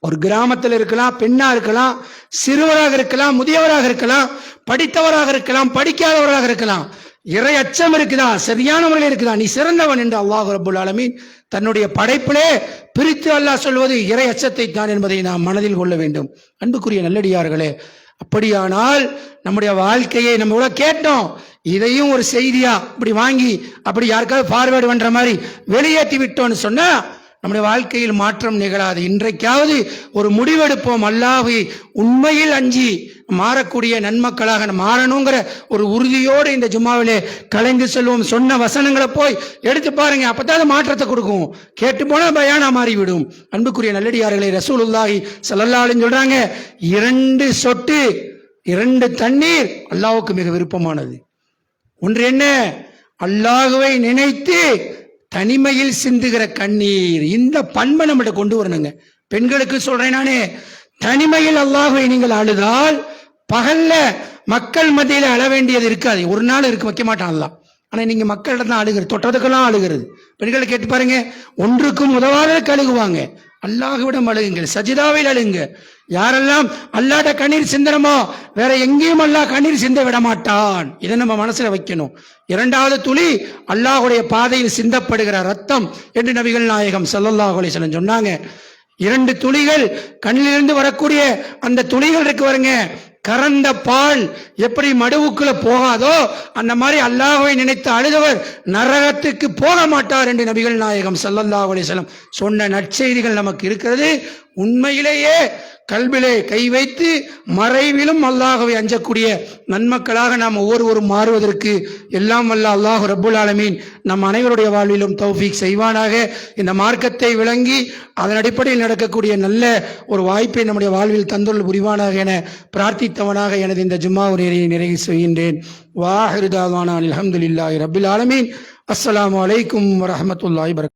ஒரு கிராமத்தில் இருக்கலாம், பெண்ணா இருக்கலாம், சிறுவராக இருக்கலாம், முதியவராக இருக்கலாம், படித்தவராக இருக்கலாம், படிக்காதவராக இருக்கலாம், இறை அச்சம் இருக்குதா, சரியான முறையில் இருக்குதா, நீ சிறந்தவன் என்று அல்லாஹ் ரப்புல் ஆலமீன் தன்னுடைய படைப்பிலே பிரித்து அல்லாஹ் சொல்வது இறை அச்சத்தை தான் என்பதை நாம் மனதில் கொள்ள வேண்டும். அன்புக்குரிய நல்லடியார்களே, அப்படியானால் நம்முடைய வாழ்க்கையை நம்ம இவ்வளவு கேட்டோம், இதையும் ஒரு செய்தியா இப்படி வாங்கி அப்படி யாருக்காவது ஃபார்வேர்டு பண்ற மாதிரி வெளியேற்றி விட்டோம்னு சொன்னா நம்முடைய வாழ்க்கையில் மாற்றம் நிகழாது. இன்றைக்காவது ஒரு முடிவெடுப்போம், அல்லாஹ்வை உண்மையில் அஞ்சி மாறக்கூடிய நன்மக்களாக மாறணுங்கிற ஒரு உறுதியோடு இந்த ஜும்மாவிலே கலைந்து செல்வோம். சொன்ன வசனங்களை போய் எடுத்து பாருங்க, அப்பதான் மாற்றத்தை கொடுக்கும். கேட்டு போனா பயானா மாறிவிடும். அன்புக்குரிய நல்லடியார்களை, ரசூலுல்லாஹி ஸல்லல்லாஹு அலைஹி சொல்றாங்க, 2 சொட்டு 2 தண்ணீர் அல்லாஹ்வுக்கு மிக விருப்பமானது. ஒன்று என்ன? அல்லாஹ்வை நினைத்து தனிமையில் சிந்துகிற கண்ணீர். இந்த பண்பை நம்மகிட்ட கொண்டு வரணுங்க. பெண்களுக்கு சொல்றேன் நானே, தனிமையில் அல்லாஹ்வை நீங்கள் அழுதால் பகல்ல மக்கள் மத்தியில அழ வேண்டியது இருக்காது. ஒரு நாள் இருக்கு வைக்க மாட்டான் அல்லாஹ். ஆனா நீங்க மக்களிடம் தான் அழுகிறது, தொட்டதுக்கெல்லாம் அழுகிறது. பெண்களை கேட்டு பாருங்க, ஒன்றுக்கும் உதவாதற்கு அழுகுவாங்க. அல்லாஹ்விடம் அழுகுங்கள், சஜிதாவில் அழுங்க. யாரெல்லாம் அல்லாஹ்ட கண்ணீர் சிந்தனமோ வேற எங்கேயும் அல்லாஹ் கண்ணீர் சிந்த விட மாட்டான். இதை நம்ம மனசுல வைக்கணும். 2வது துளி அல்லாஹ்வுடைய பாதையில் சிந்தப்படுகிற ரத்தம் என்று நபிகள் நாயகம் ஸல்லல்லாஹு அலைஹி வஸல்லம் சொன்னாங்க. 2 துளிகள் கண்ணிலிருந்து வரக்கூடிய அந்த துளிகள் இருக்கு பாருங்க, கறந்த பால் எப்படி மடுவுக்குள்ள போகாதோ அந்த மாதிரி அல்லாஹ்வை நினைத்து அழுதவர் நரகத்துக்கு போக மாட்டார் என்று நபிகள் நாயகம் ஸல்லல்லாஹு அலைஹி வஸல்லம் சொன்ன நற்செய்திகள் நமக்கு இருக்கிறது. உண்மையிலேயே கல்விலே கை வைத்து மறைவிலும் அல்லாஹ்வை அஞ்சக்கூடிய நன்மக்களாக நாம் ஒவ்வொருவரும் மாறுவதற்கு எல்லாம் வல்ல அல்லாஹ் ரப்புல் ஆலமீன் நம் அனைவருடைய வாழ்விலும் தௌஃபீக் செய்வானாக. இந்த மார்க்கத்தை விளங்கி அதன் அடிப்படையில் நடக்கக்கூடிய நல்ல ஒரு வாய்ப்பை நம்முடைய வாழ்வில் தந்துள்ள புரிவானாக என பிரார்த்தித்தவனாக எனது இந்த ஜும்மா உரையை நிறைவு செய்கின்றேன். வாஹிரு தாவானா அல்ஹம்துலில்லாஹி ரப்பில் ஆலமீன். அஸ்ஸலாமு அலைக்கும் வரஹ்மத்துல்லாஹி வபரகாத்துஹு.